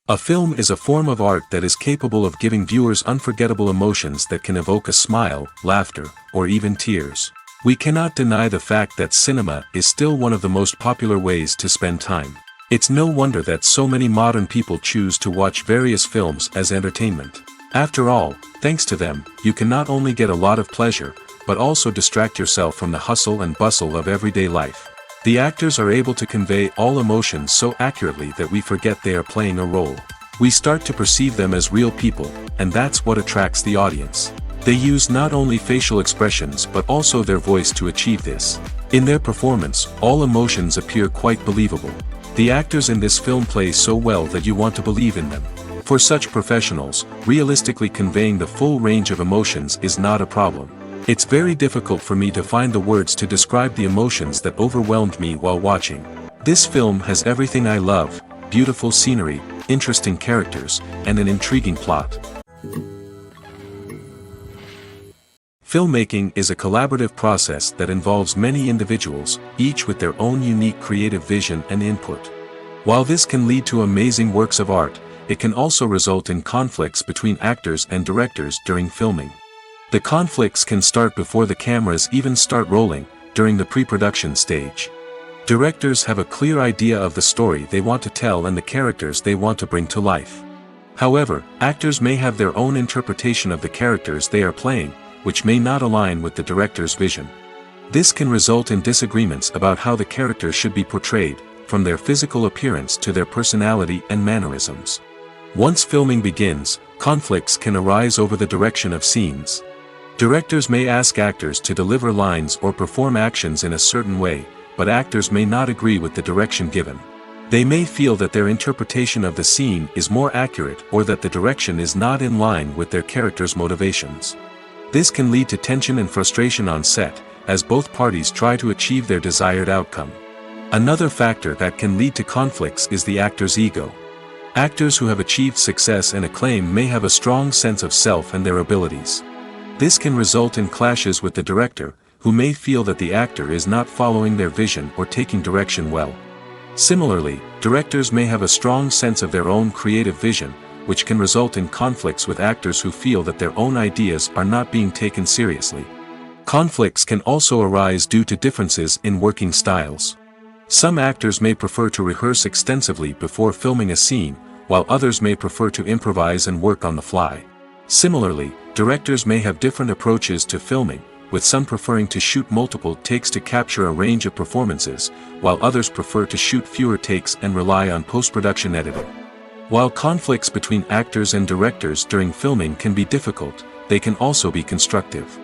A film is a form of art that is capable of giving viewers unforgettable emotions that can evoke a smile, laughter, or even tears. We cannot deny the fact that cinema is still one of the most popular ways to spend time. It's no wonder that so many modern people choose to watch various films as entertainment. After all, thanks to them, you can not only get a lot of pleasure, but also distract yourself from the hustle and bustle of everyday life. The actors are able to convey all emotions so accurately that we forget they are playing a role. We start to perceive them as real people, and that's what attracts the audience. They use not only facial expressions but also their voice to achieve this. In their performance, all emotions appear quite believable. The actors in this film play so well that you want to believe in them. For such professionals, realistically conveying the full range of emotions is not a problem. It's very difficult for me to find the words to describe the emotions that overwhelmed me while watching. This film has everything I love: beautiful scenery, interesting characters, and an intriguing plot. Filmmaking is a collaborative process that involves many individuals, each with their own unique creative vision and input. While this can lead to amazing works of art, it can also result in conflicts between actors and directors during filming. The conflicts can start before the cameras even start rolling, during the pre-production stage. Directors have a clear idea of the story they want to tell and the characters they want to bring to life. However, actors may have their own interpretation of the characters they are playing, which may not align with the director's vision. This can result in disagreements about how the characters should be portrayed, from their physical appearance to their personality and mannerisms. Once filming begins, conflicts can arise over the direction of scenes. Directors may ask actors to deliver lines or perform actions in a certain way, but actors may not agree with the direction given. They may feel that their interpretation of the scene is more accurate or that the direction is not in line with their character's motivations. This can lead to tension and frustration on set, as both parties try to achieve their desired outcome. Another factor that can lead to conflicts is the actor's ego. Actors who have achieved success and acclaim may have a strong sense of self and their abilities. This can result in clashes with the director, who may feel that the actor is not following their vision or taking direction well. Similarly, directors may have a strong sense of their own creative vision, which can result in conflicts with actors who feel that their own ideas are not being taken seriously. Conflicts can also arise due to differences in working styles. Some actors may prefer to rehearse extensively before filming a scene, while others may prefer to improvise and work on the fly. Similarly, directors may have different approaches to filming, with some preferring to shoot multiple takes to capture a range of performances, while others prefer to shoot fewer takes and rely on post-production editing. While conflicts between actors and directors during filming can be difficult, they can also be constructive.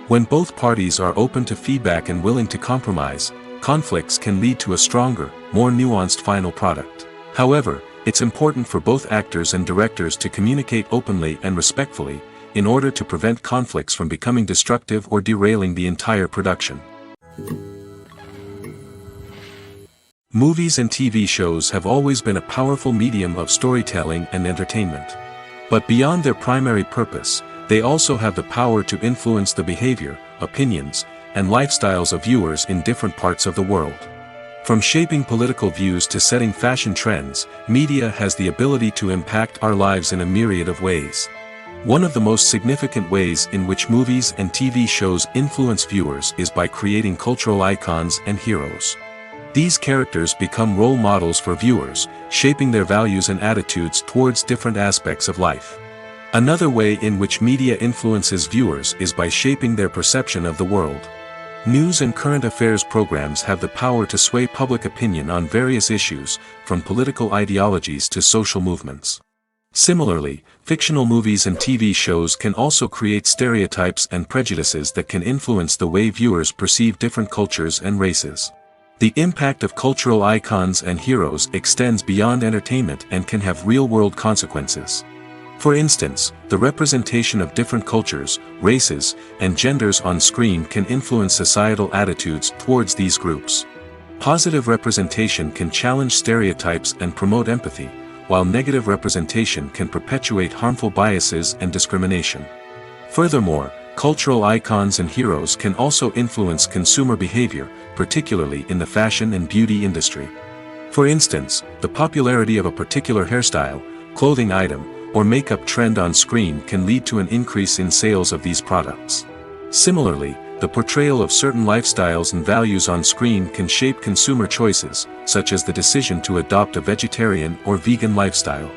When both parties are open to feedback and willing to compromise, conflicts can lead to a stronger, more nuanced final product. However, it's important for both actors and directors to communicate openly and respectfully, in order to prevent conflicts from becoming destructive or derailing the entire production. Movies and TV shows have always been a powerful medium of storytelling and entertainment. But beyond their primary purpose, they also have the power to influence the behavior, opinions, and lifestyles of viewers in different parts of the world. From shaping political views to setting fashion trends, media has the ability to impact our lives in a myriad of ways. One of the most significant ways in which movies and TV shows influence viewers is by creating cultural icons and heroes. These characters become role models for viewers, shaping their values and attitudes towards different aspects of life. Another way in which media influences viewers is by shaping their perception of the world. News and current affairs programs have the power to sway public opinion on various issues, from political ideologies to social movements. Similarly, fictional movies and TV shows can also create stereotypes and prejudices that can influence the way viewers perceive different cultures and races. The impact of cultural icons and heroes extends beyond entertainment and can have real-world consequences. For instance, the representation of different cultures, races, and genders on screen can influence societal attitudes towards these groups. Positive representation can challenge stereotypes and promote empathy, while negative representation can perpetuate harmful biases and discrimination. Furthermore, cultural icons and heroes can also influence consumer behavior, particularly in the fashion and beauty industry. For instance, the popularity of a particular hairstyle, clothing item, or makeup trend on screen can lead to an increase in sales of these products. Similarly, the portrayal of certain lifestyles and values on screen can shape consumer choices, such as the decision to adopt a vegetarian or vegan lifestyle.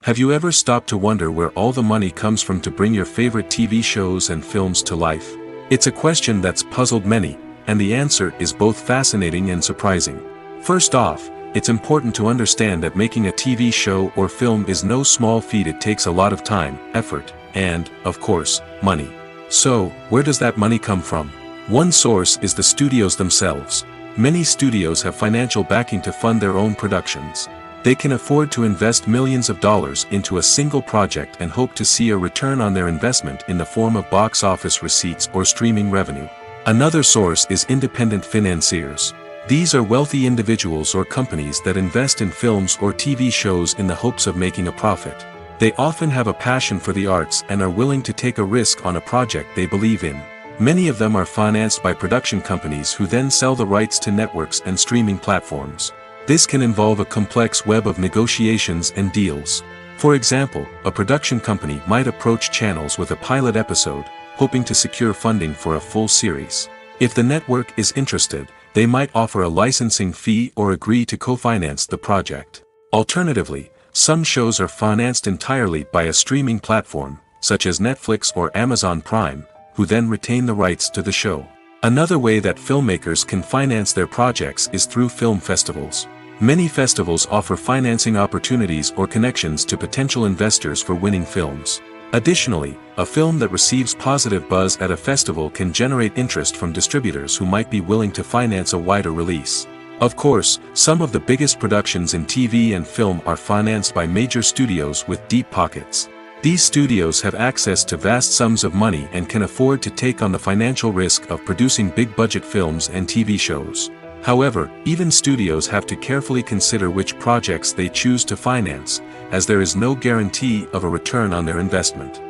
Have you ever stopped to wonder where all the money comes from to bring your favorite TV shows and films to life? It's a question that's puzzled many, and the answer is both fascinating and surprising. First off, it's important to understand that making a TV show or film is no small feat. It takes a lot of time, effort, and, of course, money. So, where does that money come from? One source is the studios themselves. Many studios have financial backing to fund their own productions. They can afford to invest millions of dollars into a single project and hope to see a return on their investment in the form of box office receipts or streaming revenue. Another source is independent financiers. These are wealthy individuals or companies that invest in films or TV shows in the hopes of making a profit. They often have a passion for the arts and are willing to take a risk on a project they believe in. Many of them are financed by production companies who then sell the rights to networks and streaming platforms. This can involve a complex web of negotiations and deals. For example, a production company might approach channels with a pilot episode, hoping to secure funding for a full series. If the network is interested, they might offer a licensing fee or agree to co-finance the project. Alternatively, some shows are financed entirely by a streaming platform, such as Netflix or Amazon Prime, who then retain the rights to the show. Another way that filmmakers can finance their projects is through film festivals. Many festivals offer financing opportunities or connections to potential investors for winning films. Additionally, a film that receives positive buzz at a festival can generate interest from distributors who might be willing to finance a wider release. Of course, some of the biggest productions in TV and film are financed by major studios with deep pockets. These studios have access to vast sums of money and can afford to take on the financial risk of producing big-budget films and TV shows. However, even studios have to carefully consider which projects they choose to finance, as there is no guarantee of a return on their investment.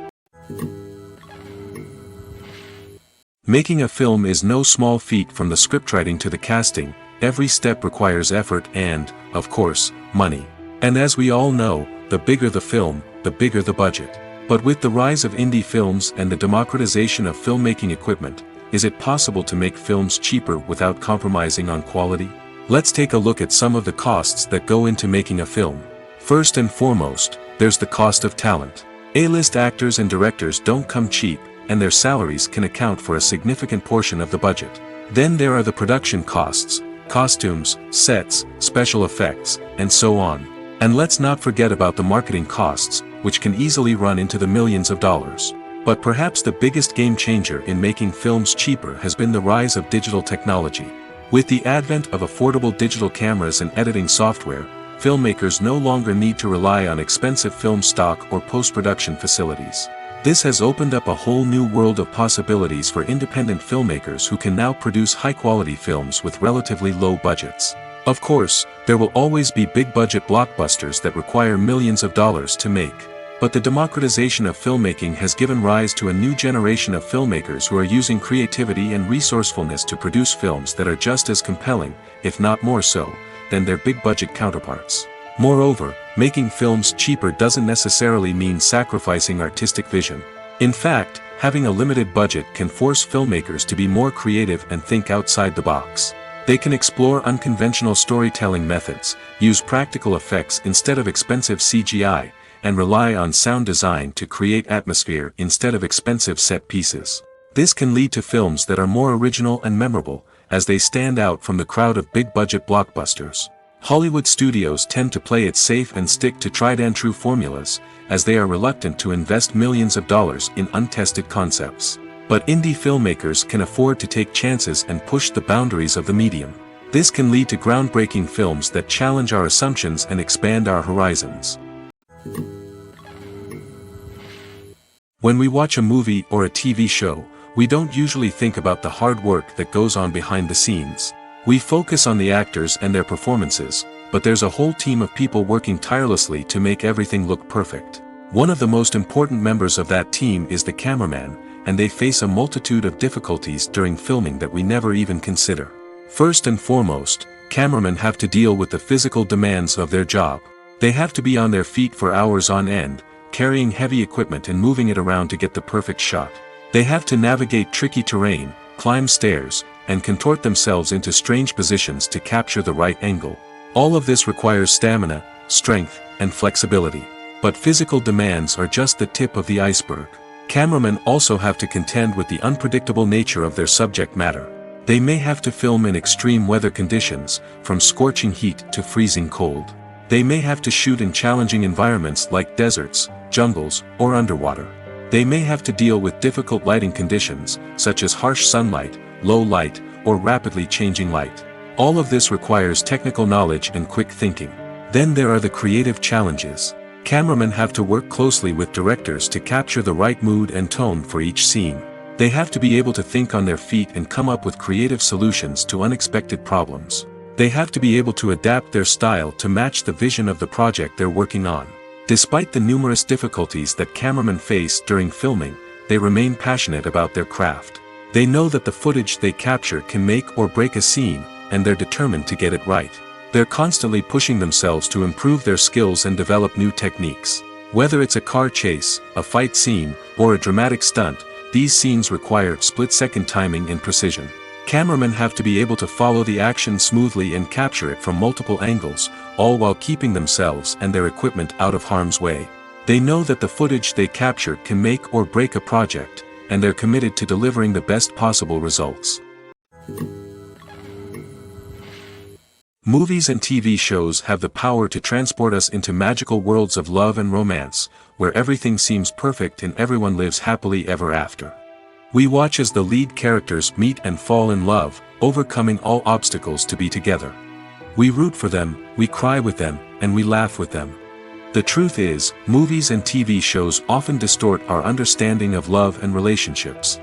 Making a film is no small feat. From the scriptwriting to the casting, every step requires effort and, of course, money. And as we all know, the bigger the film, the bigger the budget. But with the rise of indie films and the democratization of filmmaking equipment, is it possible to make films cheaper without compromising on quality? Let's take a look at some of the costs that go into making a film. First and foremost, there's the cost of talent. A-list actors and directors don't come cheap, and their salaries can account for a significant portion of the budget. Then there are the production costs, costumes, sets, special effects, and so on. And let's not forget about the marketing costs, which can easily run into the millions of dollars. But perhaps the biggest game changer in making films cheaper has been the rise of digital technology. With the advent of affordable digital cameras and editing software, filmmakers no longer need to rely on expensive film stock or post-production facilities. This has opened up a whole new world of possibilities for independent filmmakers who can now produce high-quality films with relatively low budgets. Of course, there will always be big-budget blockbusters that require millions of dollars to make. But the democratization of filmmaking has given rise to a new generation of filmmakers who are using creativity and resourcefulness to produce films that are just as compelling, if not more so, than their big-budget counterparts. Moreover, making films cheaper doesn't necessarily mean sacrificing artistic vision. In fact, having a limited budget can force filmmakers to be more creative and think outside the box. They can explore unconventional storytelling methods, use practical effects instead of expensive CGI, and rely on sound design to create atmosphere instead of expensive set pieces. This can lead to films that are more original and memorable, as they stand out from the crowd of big-budget blockbusters. Hollywood studios tend to play it safe and stick to tried-and-true formulas, as they are reluctant to invest millions of dollars in untested concepts. But indie filmmakers can afford to take chances and push the boundaries of the medium. This can lead to groundbreaking films that challenge our assumptions and expand our horizons. When we watch a movie or a TV show, we don't usually think about the hard work that goes on behind the scenes. We focus on the actors and their performances, but there's a whole team of people working tirelessly to make everything look perfect. One of the most important members of that team is the cameraman, and they face a multitude of difficulties during filming that we never even consider. First and foremost, cameramen have to deal with the physical demands of their job. They have to be on their feet for hours on end, carrying heavy equipment and moving it around to get the perfect shot. They have to navigate tricky terrain, climb stairs, and contort themselves into strange positions to capture the right angle. All of this requires stamina, strength, and flexibility. But physical demands are just the tip of the iceberg. Cameramen also have to contend with the unpredictable nature of their subject matter. They may have to film in extreme weather conditions, from scorching heat to freezing cold. They may have to shoot in challenging environments like deserts, jungles, or underwater. They may have to deal with difficult lighting conditions, such as harsh sunlight, low light, or rapidly changing light. All of this requires technical knowledge and quick thinking. Then there are the creative challenges. Cameramen have to work closely with directors to capture the right mood and tone for each scene. They have to be able to think on their feet and come up with creative solutions to unexpected problems. They have to be able to adapt their style to match the vision of the project they're working on. Despite the numerous difficulties that cameramen face during filming, they remain passionate about their craft. They know that the footage they capture can make or break a scene, and they're determined to get it right. They're constantly pushing themselves to improve their skills and develop new techniques. Whether it's a car chase, a fight scene, or a dramatic stunt, these scenes require split-second timing and precision. Cameramen have to be able to follow the action smoothly and capture it from multiple angles, all while keeping themselves and their equipment out of harm's way. They know that the footage they capture can make or break a project, and they're committed to delivering the best possible results. Movies and TV shows have the power to transport us into magical worlds of love and romance, where everything seems perfect and everyone lives happily ever after. We watch as the lead characters meet and fall in love, overcoming all obstacles to be together. We root for them, we cry with them, and we laugh with them. The truth is, movies and TV shows often distort our understanding of love and relationships.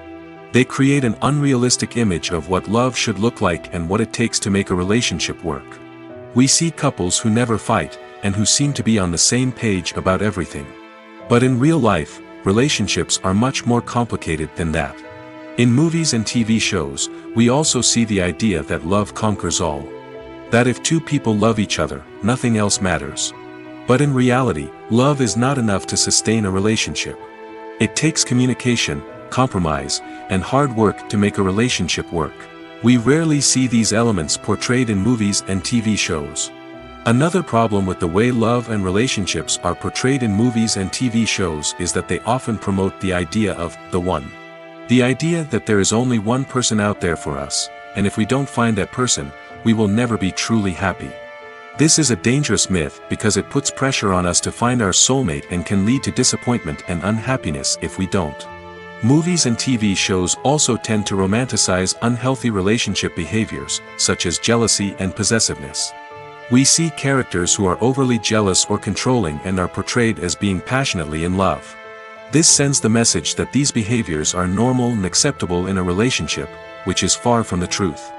They create an unrealistic image of what love should look like and what it takes to make a relationship work. We see couples who never fight, and who seem to be on the same page about everything. But in real life, relationships are much more complicated than that. In movies and TV shows, we also see the idea that love conquers all. That if two people love each other, nothing else matters. But in reality, love is not enough to sustain a relationship. It takes communication, compromise, and hard work to make a relationship work. We rarely see these elements portrayed in movies and TV shows. Another problem with the way love and relationships are portrayed in movies and TV shows is that they often promote the idea of the one. The idea that there is only one person out there for us, and if we don't find that person, we will never be truly happy. This is a dangerous myth because it puts pressure on us to find our soulmate and can lead to disappointment and unhappiness if we don't. Movies and TV shows also tend to romanticize unhealthy relationship behaviors, such as jealousy and possessiveness. We see characters who are overly jealous or controlling and are portrayed as being passionately in love. This sends the message that these behaviors are normal and acceptable in a relationship, which is far from the truth.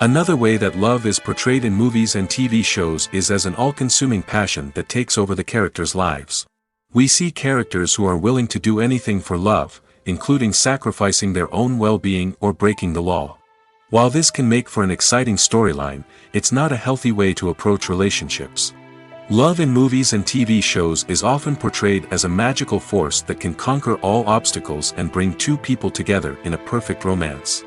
Another way that love is portrayed in movies and TV shows is as an all-consuming passion that takes over the characters' lives. We see characters who are willing to do anything for love, including sacrificing their own well-being or breaking the law. While this can make for an exciting storyline, it's not a healthy way to approach relationships. Love in movies and TV shows is often portrayed as a magical force that can conquer all obstacles and bring two people together in a perfect romance.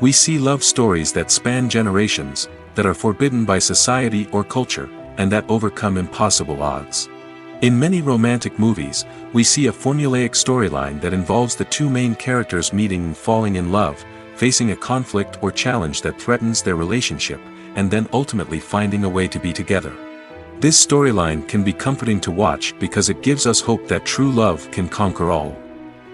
We see love stories that span generations, that are forbidden by society or culture, and that overcome impossible odds. In many romantic movies, we see a formulaic storyline that involves the two main characters meeting and falling in love, facing a conflict or challenge that threatens their relationship, and then ultimately finding a way to be together. This storyline can be comforting to watch because it gives us hope that true love can conquer all.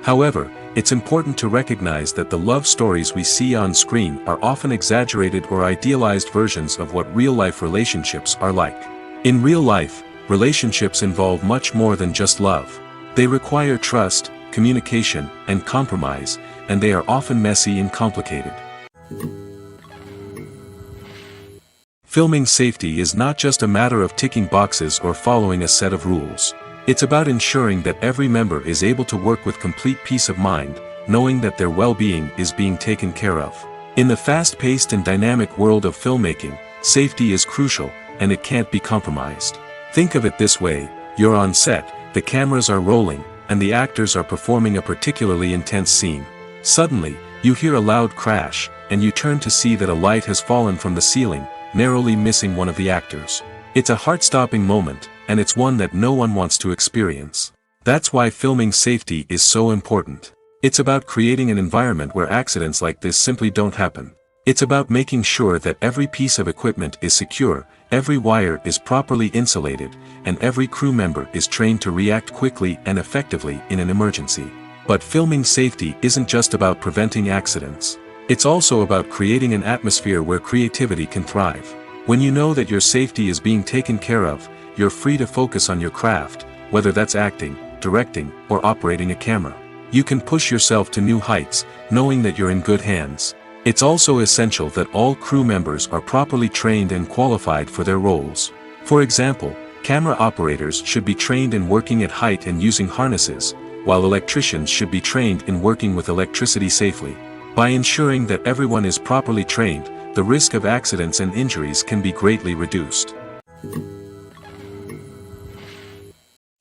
However, it's important to recognize that the love stories we see on screen are often exaggerated or idealized versions of what real-life relationships are like. In real life, relationships involve much more than just love. They require trust, communication, and compromise, and they are often messy and complicated. Filming safety is not just a matter of ticking boxes or following a set of rules. It's about ensuring that every member is able to work with complete peace of mind, knowing that their well-being is being taken care of. In the fast-paced and dynamic world of filmmaking, safety is crucial, and it can't be compromised. Think of it this way: you're on set, the cameras are rolling, and the actors are performing a particularly intense scene. Suddenly, you hear a loud crash, and you turn to see that a light has fallen from the ceiling, narrowly missing one of the actors. It's a heart-stopping moment, and it's one that no one wants to experience. That's why filming safety is so important. It's about creating an environment where accidents like this simply don't happen. It's about making sure that every piece of equipment is secure, every wire is properly insulated, and every crew member is trained to react quickly and effectively in an emergency. But filming safety isn't just about preventing accidents. It's also about creating an atmosphere where creativity can thrive. When you know that your safety is being taken care of, you're free to focus on your craft, whether that's acting, directing, or operating a camera. You can push yourself to new heights, knowing that you're in good hands. It's also essential that all crew members are properly trained and qualified for their roles. For example, camera operators should be trained in working at height and using harnesses, while electricians should be trained in working with electricity safely. By ensuring that everyone is properly trained, the risk of accidents and injuries can be greatly reduced.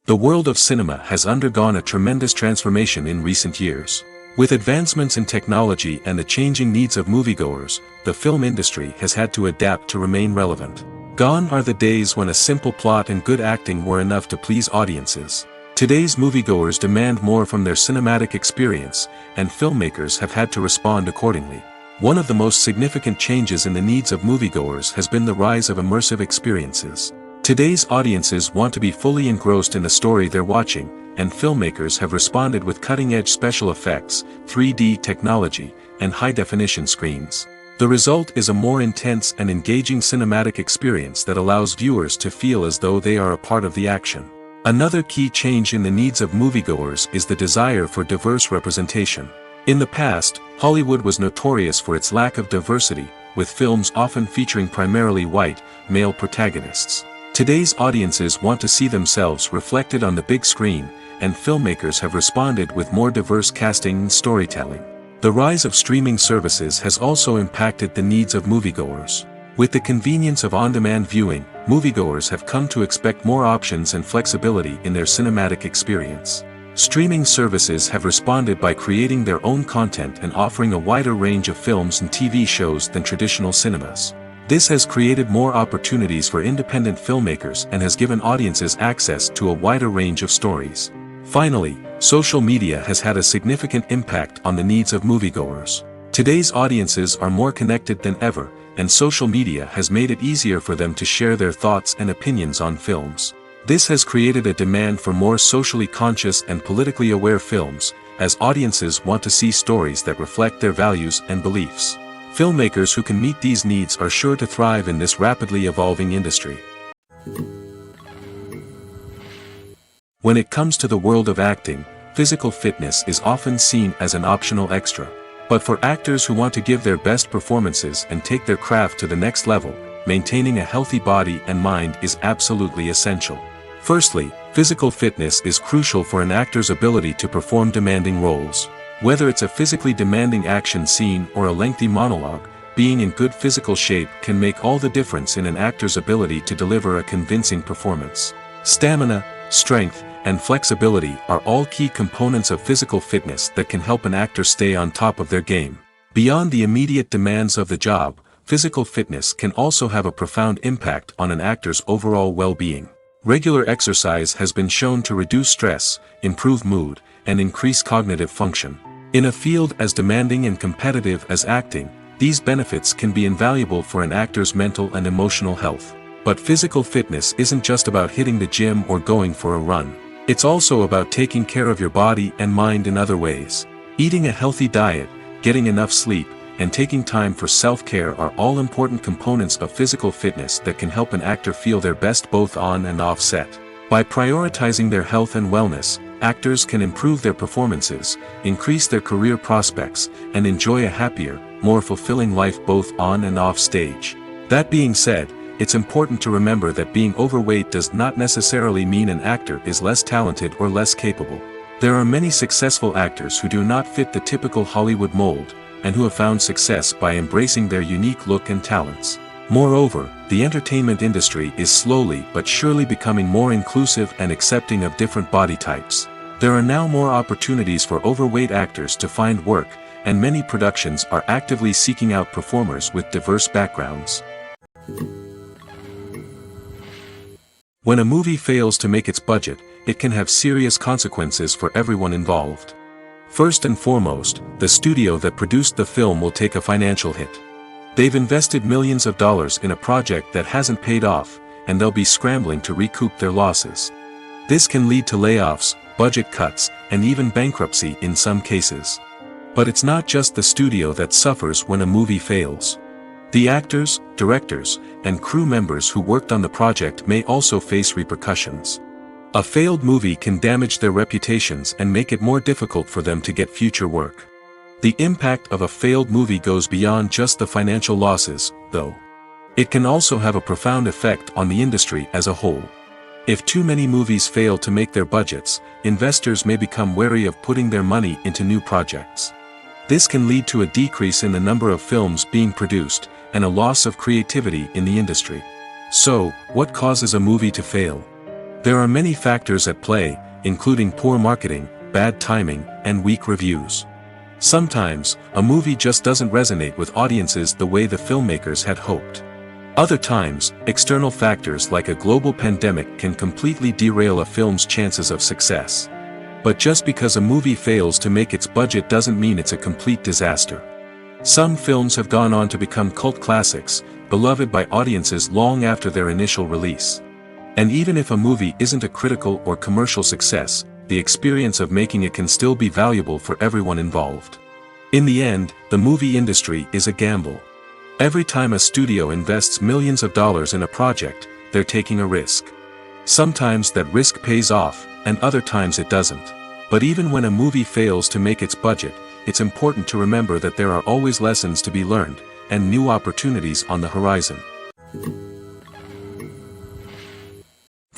The world of cinema has undergone a tremendous transformation in recent years. With advancements in technology and the changing needs of moviegoers, the film industry has had to adapt to remain relevant. Gone are the days when a simple plot and good acting were enough to please audiences. Today's moviegoers demand more from their cinematic experience, and filmmakers have had to respond accordingly. One of the most significant changes in the needs of moviegoers has been the rise of immersive experiences. Today's audiences want to be fully engrossed in the story they're watching, and filmmakers have responded with cutting-edge special effects, 3D technology, and high-definition screens. The result is a more intense and engaging cinematic experience that allows viewers to feel as though they are a part of the action. Another key change in the needs of moviegoers is the desire for diverse representation. In the past, Hollywood was notorious for its lack of diversity, with films often featuring primarily white, male protagonists. Today's audiences want to see themselves reflected on the big screen, and filmmakers have responded with more diverse casting and storytelling. The rise of streaming services has also impacted the needs of moviegoers. With the convenience of on-demand viewing, moviegoers have come to expect more options and flexibility in their cinematic experience. Streaming services have responded by creating their own content and offering a wider range of films and TV shows than traditional cinemas. This has created more opportunities for independent filmmakers and has given audiences access to a wider range of stories. Finally, social media has had a significant impact on the needs of moviegoers. Today's audiences are more connected than ever, and social media has made it easier for them to share their thoughts and opinions on films. This has created a demand for more socially conscious and politically aware films, as audiences want to see stories that reflect their values and beliefs. Filmmakers who can meet these needs are sure to thrive in this rapidly evolving industry. When it comes to the world of acting, physical fitness is often seen as an optional extra. But for actors who want to give their best performances and take their craft to the next level, maintaining a healthy body and mind is absolutely essential. Firstly, physical fitness is crucial for an actor's ability to perform demanding roles. Whether it's a physically demanding action scene or a lengthy monologue, being in good physical shape can make all the difference in an actor's ability to deliver a convincing performance. Stamina, strength, and flexibility are all key components of physical fitness that can help an actor stay on top of their game. Beyond the immediate demands of the job, physical fitness can also have a profound impact on an actor's overall well-being. Regular exercise has been shown to reduce stress, improve mood, and increase cognitive function. In a field as demanding and competitive as acting, these benefits can be invaluable for an actor's mental and emotional health. But physical fitness isn't just about hitting the gym or going for a run. It's also about taking care of your body and mind in other ways. Eating a healthy diet, getting enough sleep, and taking time for self-care are all important components of physical fitness that can help an actor feel their best both on and off set. By prioritizing their health and wellness, actors can improve their performances, increase their career prospects, and enjoy a happier, more fulfilling life both on and off stage. That being said, it's important to remember that being overweight does not necessarily mean an actor is less talented or less capable. There are many successful actors who do not fit the typical Hollywood mold, and who have found success by embracing their unique look and talents. Moreover, the entertainment industry is slowly but surely becoming more inclusive and accepting of different body types. There are now more opportunities for overweight actors to find work, and many productions are actively seeking out performers with diverse backgrounds. When a movie fails to make its budget, it can have serious consequences for everyone involved. First and foremost, the studio that produced the film will take a financial hit. They've invested millions of dollars in a project that hasn't paid off, and they'll be scrambling to recoup their losses. This can lead to layoffs, budget cuts, and even bankruptcy in some cases. But it's not just the studio that suffers when a movie fails. The actors, directors, and crew members who worked on the project may also face repercussions. A failed movie can damage their reputations and make it more difficult for them to get future work. The impact of a failed movie goes beyond just the financial losses, though. It can also have a profound effect on the industry as a whole. If too many movies fail to make their budgets, investors may become wary of putting their money into new projects. This can lead to a decrease in the number of films being produced, and a loss of creativity in the industry. So, what causes a movie to fail? There are many factors at play, including poor marketing, bad timing, and weak reviews. Sometimes, a movie just doesn't resonate with audiences the way the filmmakers had hoped. Other times, external factors like a global pandemic can completely derail a film's chances of success. But just because a movie fails to make its budget doesn't mean it's a complete disaster. Some films have gone on to become cult classics, beloved by audiences long after their initial release. And even if a movie isn't a critical or commercial success, the experience of making it can still be valuable for everyone involved. In the end, the movie industry is a gamble. Every time a studio invests millions of dollars in a project, they're taking a risk. Sometimes that risk pays off, and other times it doesn't. But even when a movie fails to make its budget, it's important to remember that there are always lessons to be learned, and new opportunities on the horizon.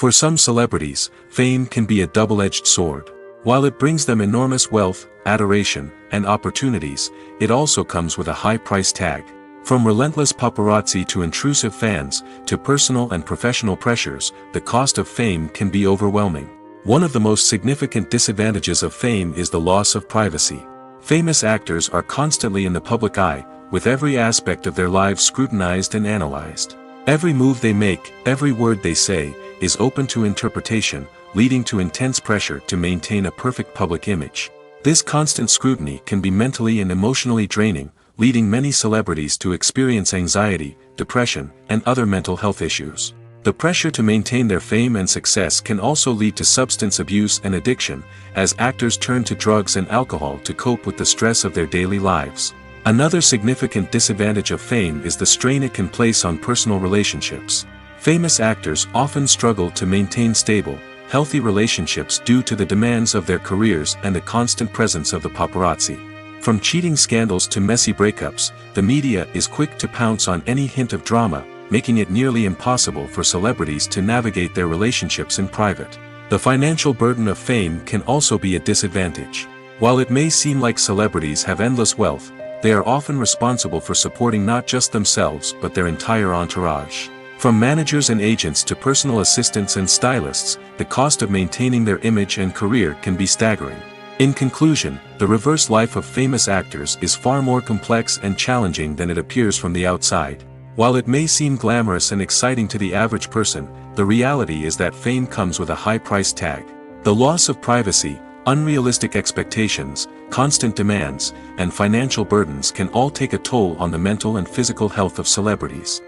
For some celebrities, fame can be a double-edged sword. While it brings them enormous wealth, adoration, and opportunities, it also comes with a high price tag. From relentless paparazzi to intrusive fans, to personal and professional pressures, the cost of fame can be overwhelming. One of the most significant disadvantages of fame is the loss of privacy. Famous actors are constantly in the public eye, with every aspect of their lives scrutinized and analyzed. Every move they make, every word they say, is open to interpretation, leading to intense pressure to maintain a perfect public image. This constant scrutiny can be mentally and emotionally draining, leading many celebrities to experience anxiety, depression, and other mental health issues. The pressure to maintain their fame and success can also lead to substance abuse and addiction, as actors turn to drugs and alcohol to cope with the stress of their daily lives. Another significant disadvantage of fame is the strain it can place on personal relationships. Famous actors often struggle to maintain stable, healthy relationships due to the demands of their careers and the constant presence of the paparazzi. From cheating scandals to messy breakups, the media is quick to pounce on any hint of drama, making it nearly impossible for celebrities to navigate their relationships in private. The financial burden of fame can also be a disadvantage. While it may seem like celebrities have endless wealth, they are often responsible for supporting not just themselves but their entire entourage. From managers and agents to personal assistants and stylists, the cost of maintaining their image and career can be staggering. In conclusion, the reverse life of famous actors is far more complex and challenging than it appears from the outside. While it may seem glamorous and exciting to the average person, the reality is that fame comes with a high price tag. The loss of privacy, unrealistic expectations, constant demands, and financial burdens can all take a toll on the mental and physical health of celebrities.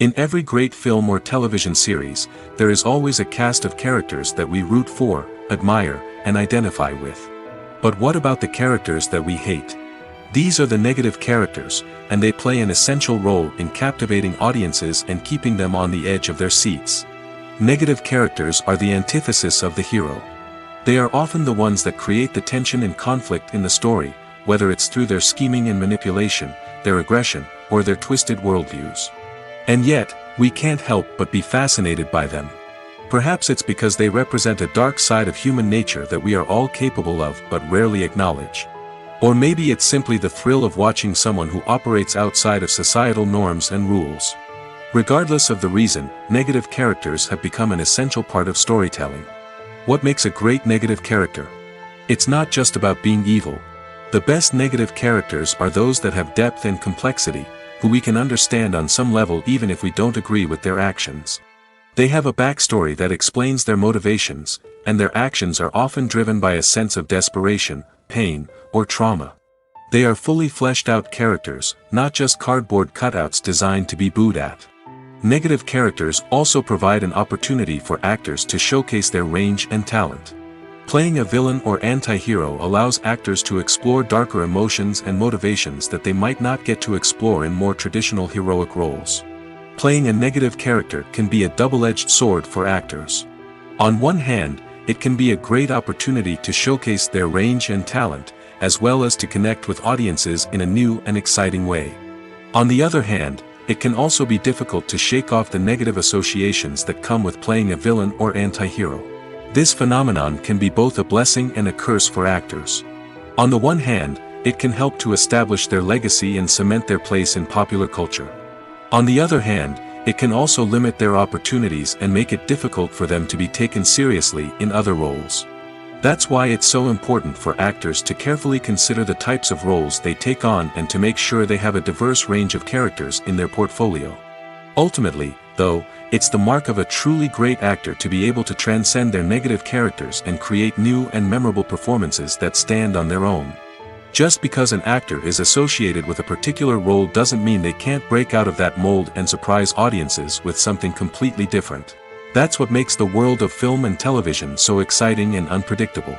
In every great film or television series, there is always a cast of characters that we root for, admire, and identify with. But what about the characters that we hate? These are the negative characters, and they play an essential role in captivating audiences and keeping them on the edge of their seats. Negative characters are the antithesis of the hero. They are often the ones that create the tension and conflict in the story, whether it's through their scheming and manipulation, their aggression, or their twisted worldviews. And yet, we can't help but be fascinated by them. Perhaps it's because they represent a dark side of human nature that we are all capable of but rarely acknowledge. Or maybe it's simply the thrill of watching someone who operates outside of societal norms and rules. Regardless of the reason, negative characters have become an essential part of storytelling. What makes a great negative character? It's not just about being evil. The best negative characters are those that have depth and complexity, who we can understand on some level even if we don't agree with their actions. They have a backstory that explains their motivations, and their actions are often driven by a sense of desperation, pain, or trauma. They are fully fleshed out characters, not just cardboard cutouts designed to be booed at. Negative characters also provide an opportunity for actors to showcase their range and talent. Playing a villain or anti-hero allows actors to explore darker emotions and motivations that they might not get to explore in more traditional heroic roles. Playing a negative character can be a double-edged sword for actors. On one hand, it can be a great opportunity to showcase their range and talent, as well as to connect with audiences in a new and exciting way. On the other hand, it can also be difficult to shake off the negative associations that come with playing a villain or anti-hero. This phenomenon can be both a blessing and a curse for actors. On the one hand, it can help to establish their legacy and cement their place in popular culture. On the other hand, it can also limit their opportunities and make it difficult for them to be taken seriously in other roles. That's why it's so important for actors to carefully consider the types of roles they take on and to make sure they have a diverse range of characters in their portfolio. Ultimately, though, it's the mark of a truly great actor to be able to transcend their negative characters and create new and memorable performances that stand on their own. Just because an actor is associated with a particular role doesn't mean they can't break out of that mold and surprise audiences with something completely different. That's what makes the world of film and television so exciting and unpredictable.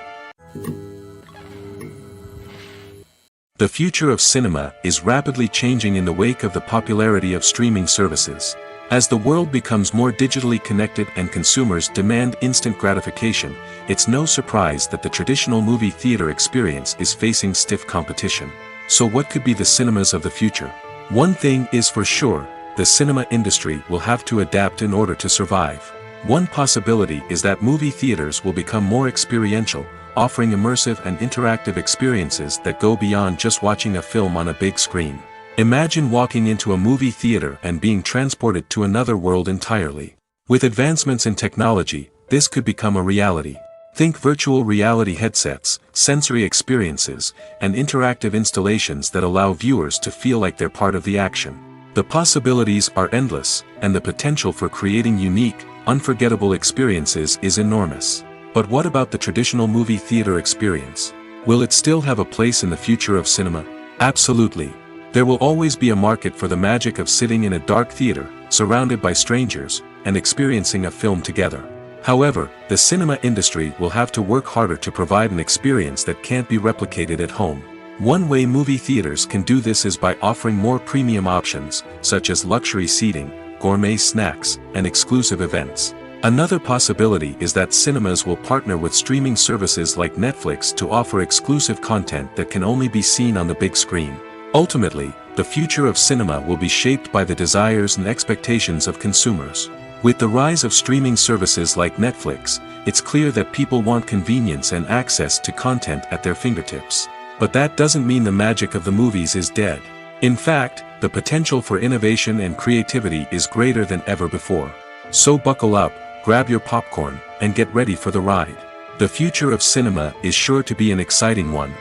The future of cinema is rapidly changing in the wake of the popularity of streaming services. As the world becomes more digitally connected and consumers demand instant gratification, it's no surprise that the traditional movie theater experience is facing stiff competition. So what could be the cinemas of the future? One thing is for sure, the cinema industry will have to adapt in order to survive. One possibility is that movie theaters will become more experiential, offering immersive and interactive experiences that go beyond just watching a film on a big screen. Imagine walking into a movie theater and being transported to another world entirely. With advancements in technology, this could become a reality. Think virtual reality headsets, sensory experiences, and interactive installations that allow viewers to feel like they're part of the action. The possibilities are endless, and the potential for creating unique, unforgettable experiences is enormous. But what about the traditional movie theater experience? Will it still have a place in the future of cinema? Absolutely. There will always be a market for the magic of sitting in a dark theater, surrounded by strangers, and experiencing a film together. However, the cinema industry will have to work harder to provide an experience that can't be replicated at home. One way movie theaters can do this is by offering more premium options, such as luxury seating, gourmet snacks, and exclusive events. Another possibility is that cinemas will partner with streaming services like Netflix to offer exclusive content that can only be seen on the big screen. Ultimately, the future of cinema will be shaped by the desires and expectations of consumers. With the rise of streaming services like Netflix, it's clear that people want convenience and access to content at their fingertips. But that doesn't mean the magic of the movies is dead. In fact, the potential for innovation and creativity is greater than ever before. So buckle up, grab your popcorn, and get ready for the ride. The future of cinema is sure to be an exciting one.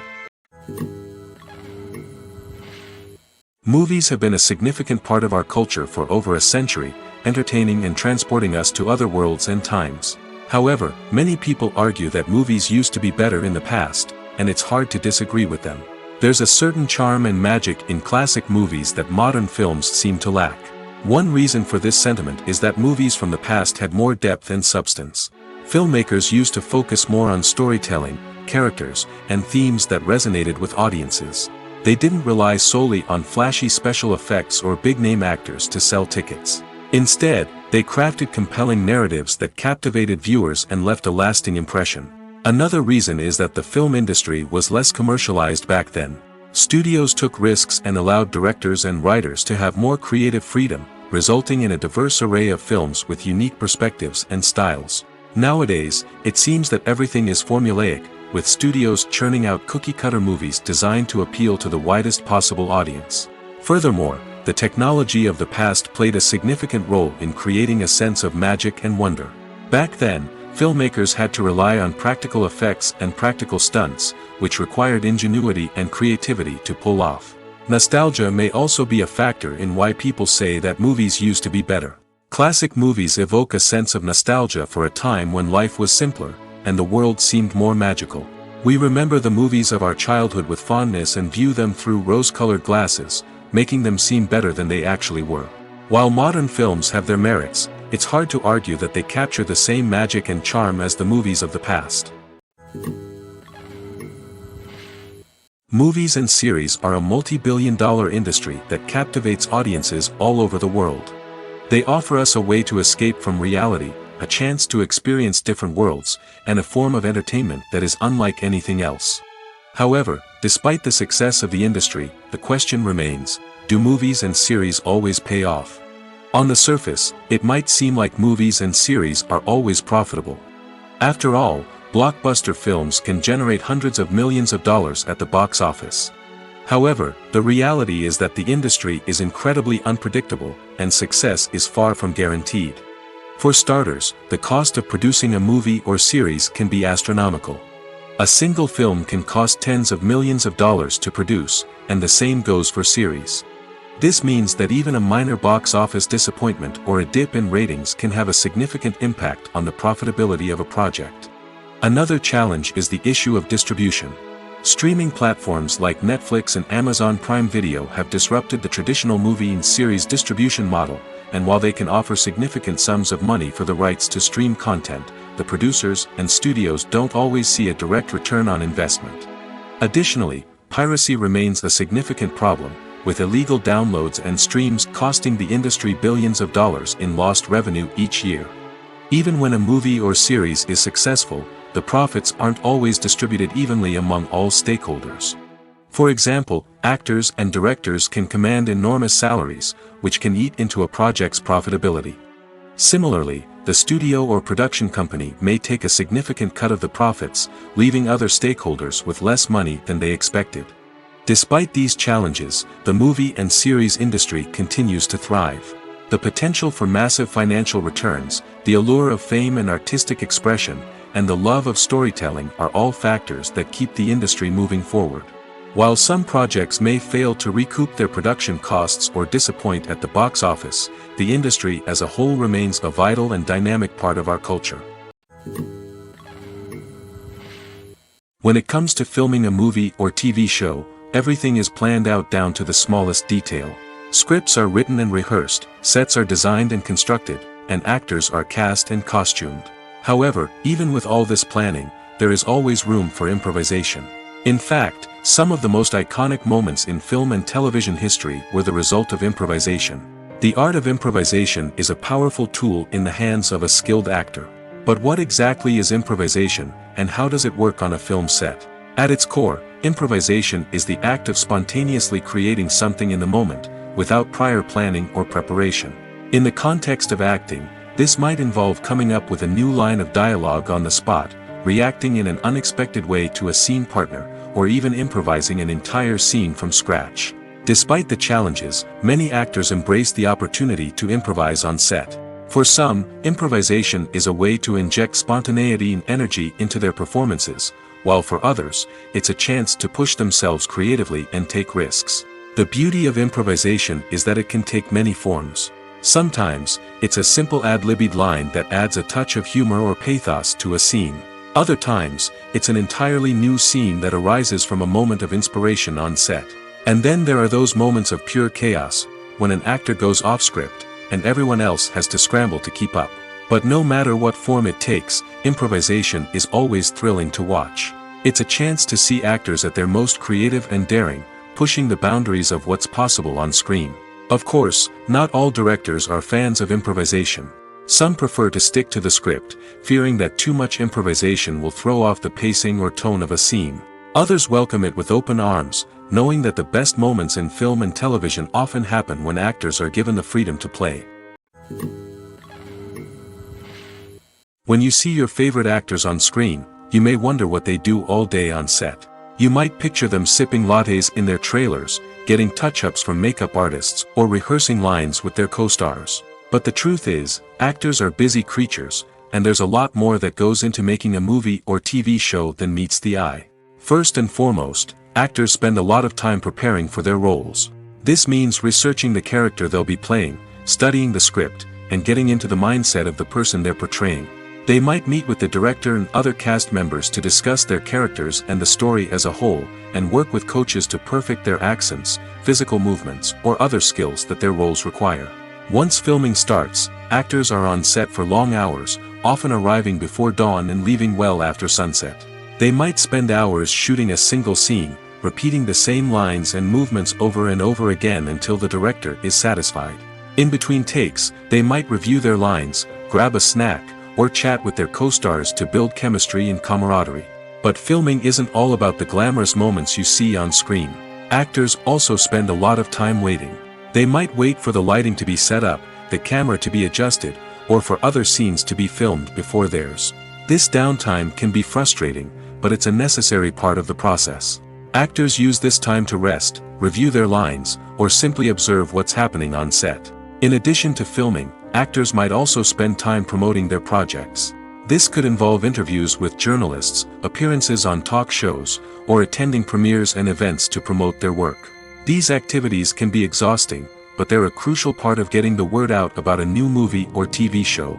Movies have been a significant part of our culture for over a century, entertaining and transporting us to other worlds and times. However, many people argue that movies used to be better in the past, and it's hard to disagree with them. There's a certain charm and magic in classic movies that modern films seem to lack. One reason for this sentiment is that movies from the past had more depth and substance. Filmmakers used to focus more on storytelling, characters, and themes that resonated with audiences. They didn't rely solely on flashy special effects or big-name actors to sell tickets. Instead, they crafted compelling narratives that captivated viewers and left a lasting impression. Another reason is that the film industry was less commercialized back then. Studios took risks and allowed directors and writers to have more creative freedom, resulting in a diverse array of films with unique perspectives and styles. Nowadays, it seems that everything is formulaic, with studios churning out cookie-cutter movies designed to appeal to the widest possible audience. Furthermore, the technology of the past played a significant role in creating a sense of magic and wonder. Back then, filmmakers had to rely on practical effects and practical stunts, which required ingenuity and creativity to pull off. Nostalgia may also be a factor in why people say that movies used to be better. Classic movies evoke a sense of nostalgia for a time when life was simpler, and the world seemed more magical. We remember the movies of our childhood with fondness and view them through rose-colored glasses, making them seem better than they actually were. While modern films have their merits, it's hard to argue that they capture the same magic and charm as the movies of the past. Movies and series are a multi-billion-dollar industry that captivates audiences all over the world. They offer us a way to escape from reality, a chance to experience different worlds, and a form of entertainment that is unlike anything else. However, despite the success of the industry, the question remains, do movies and series always pay off? On the surface, it might seem like movies and series are always profitable. After all, blockbuster films can generate hundreds of millions of dollars at the box office. However, the reality is that the industry is incredibly unpredictable, and success is far from guaranteed. For starters, the cost of producing a movie or series can be astronomical. A single film can cost tens of millions of dollars to produce, and the same goes for series. This means that even a minor box office disappointment or a dip in ratings can have a significant impact on the profitability of a project. Another challenge is the issue of distribution. Streaming platforms like Netflix and Amazon Prime Video have disrupted the traditional movie and series distribution model, and while they can offer significant sums of money for the rights to stream content, the producers and studios don't always see a direct return on investment. Additionally, piracy remains a significant problem, with illegal downloads and streams costing the industry billions of dollars in lost revenue each year. Even when a movie or series is successful, the profits aren't always distributed evenly among all stakeholders. For example, actors and directors can command enormous salaries, which can eat into a project's profitability. Similarly, the studio or production company may take a significant cut of the profits, leaving other stakeholders with less money than they expected. Despite these challenges, the movie and series industry continues to thrive. The potential for massive financial returns, the allure of fame and artistic expression, and the love of storytelling are all factors that keep the industry moving forward. While some projects may fail to recoup their production costs or disappoint at the box office, the industry as a whole remains a vital and dynamic part of our culture. When it comes to filming a movie or TV show, everything is planned out down to the smallest detail. Scripts are written and rehearsed, sets are designed and constructed, and actors are cast and costumed. However, even with all this planning, there is always room for improvisation. In fact, some of the most iconic moments in film and television history were the result of improvisation. The art of improvisation is a powerful tool in the hands of a skilled actor. But what exactly is improvisation, and how does it work on a film set? At its core, improvisation is the act of spontaneously creating something in the moment, without prior planning or preparation. In the context of acting, this might involve coming up with a new line of dialogue on the spot, reacting in an unexpected way to a scene partner, or even improvising an entire scene from scratch. Despite the challenges, many actors embrace the opportunity to improvise on set. For some, improvisation is a way to inject spontaneity and energy into their performances, while for others, it's a chance to push themselves creatively and take risks. The beauty of improvisation is that it can take many forms. Sometimes, it's a simple ad-libbed line that adds a touch of humor or pathos to a scene. Other times, it's an entirely new scene that arises from a moment of inspiration on set. And then there are those moments of pure chaos, when an actor goes off script, and everyone else has to scramble to keep up. But no matter what form it takes, improvisation is always thrilling to watch. It's a chance to see actors at their most creative and daring, pushing the boundaries of what's possible on screen. Of course, not all directors are fans of improvisation. Some prefer to stick to the script, fearing that too much improvisation will throw off the pacing or tone of a scene. Others welcome it with open arms, knowing that the best moments in film and television often happen when actors are given the freedom to play. When you see your favorite actors on screen, you may wonder what they do all day on set. You might picture them sipping lattes in their trailers, getting touch-ups from makeup artists, or rehearsing lines with their co-stars. But the truth is, actors are busy creatures, and there's a lot more that goes into making a movie or TV show than meets the eye. First and foremost, actors spend a lot of time preparing for their roles. This means researching the character they'll be playing, studying the script, and getting into the mindset of the person they're portraying. They might meet with the director and other cast members to discuss their characters and the story as a whole, and work with coaches to perfect their accents, physical movements, or other skills that their roles require. Once filming starts, actors are on set for long hours, often arriving before dawn and leaving well after sunset. They might spend hours shooting a single scene, repeating the same lines and movements over and over again until the director is satisfied. In between takes, they might review their lines, grab a snack, or chat with their co-stars to build chemistry and camaraderie. But filming isn't all about the glamorous moments you see on screen. Actors also spend a lot of time waiting. They might wait for the lighting to be set up, the camera to be adjusted, or for other scenes to be filmed before theirs. This downtime can be frustrating, but it's a necessary part of the process. Actors use this time to rest, review their lines, or simply observe what's happening on set. In addition to filming, actors might also spend time promoting their projects. This could involve interviews with journalists, appearances on talk shows, or attending premieres and events to promote their work. These activities can be exhausting, but they're a crucial part of getting the word out about a new movie or TV show.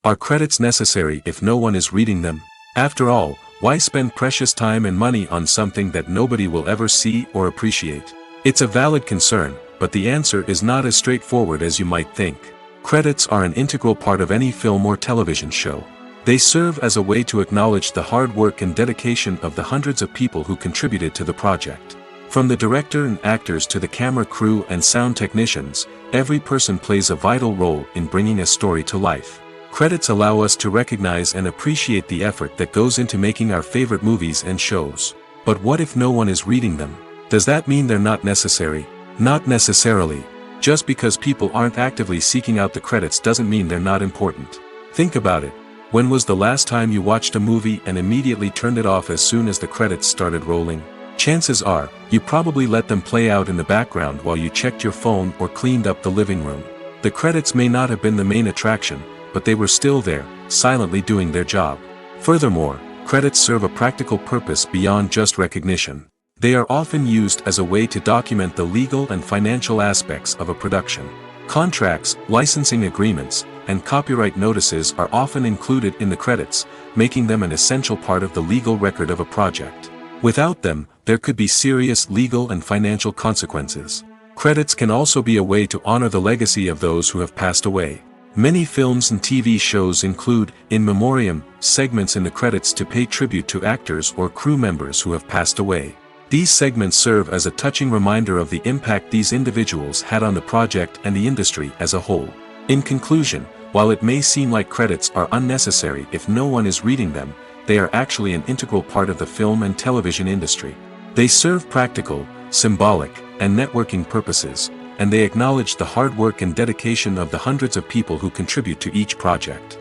Are credits necessary if no one is reading them? After all, why spend precious time and money on something that nobody will ever see or appreciate? It's a valid concern, but the answer is not as straightforward as you might think. Credits are an integral part of any film or television show. They serve as a way to acknowledge the hard work and dedication of the hundreds of people who contributed to the project. From the director and actors to the camera crew and sound technicians, every person plays a vital role in bringing a story to life. Credits allow us to recognize and appreciate the effort that goes into making our favorite movies and shows. But what if no one is reading them? Does that mean they're not necessary? Not necessarily. Just because people aren't actively seeking out the credits doesn't mean they're not important. Think about it. When was the last time you watched a movie and immediately turned it off as soon as the credits started rolling? Chances are, you probably let them play out in the background while you checked your phone or cleaned up the living room. The credits may not have been the main attraction, but they were still there, silently doing their job. Furthermore, credits serve a practical purpose beyond just recognition. They are often used as a way to document the legal and financial aspects of a production. Contracts, licensing agreements, and copyright notices are often included in the credits, making them an essential part of the legal record of a project. Without them, there could be serious legal and financial consequences. Credits can also be a way to honor the legacy of those who have passed away. Many films and TV shows include, in memoriam, segments in the credits to pay tribute to actors or crew members who have passed away. These segments serve as a touching reminder of the impact these individuals had on the project and the industry as a whole. In conclusion, while it may seem like credits are unnecessary if no one is reading them, they are actually an integral part of the film and television industry. They serve practical, symbolic, and networking purposes, and they acknowledge the hard work and dedication of the hundreds of people who contribute to each project.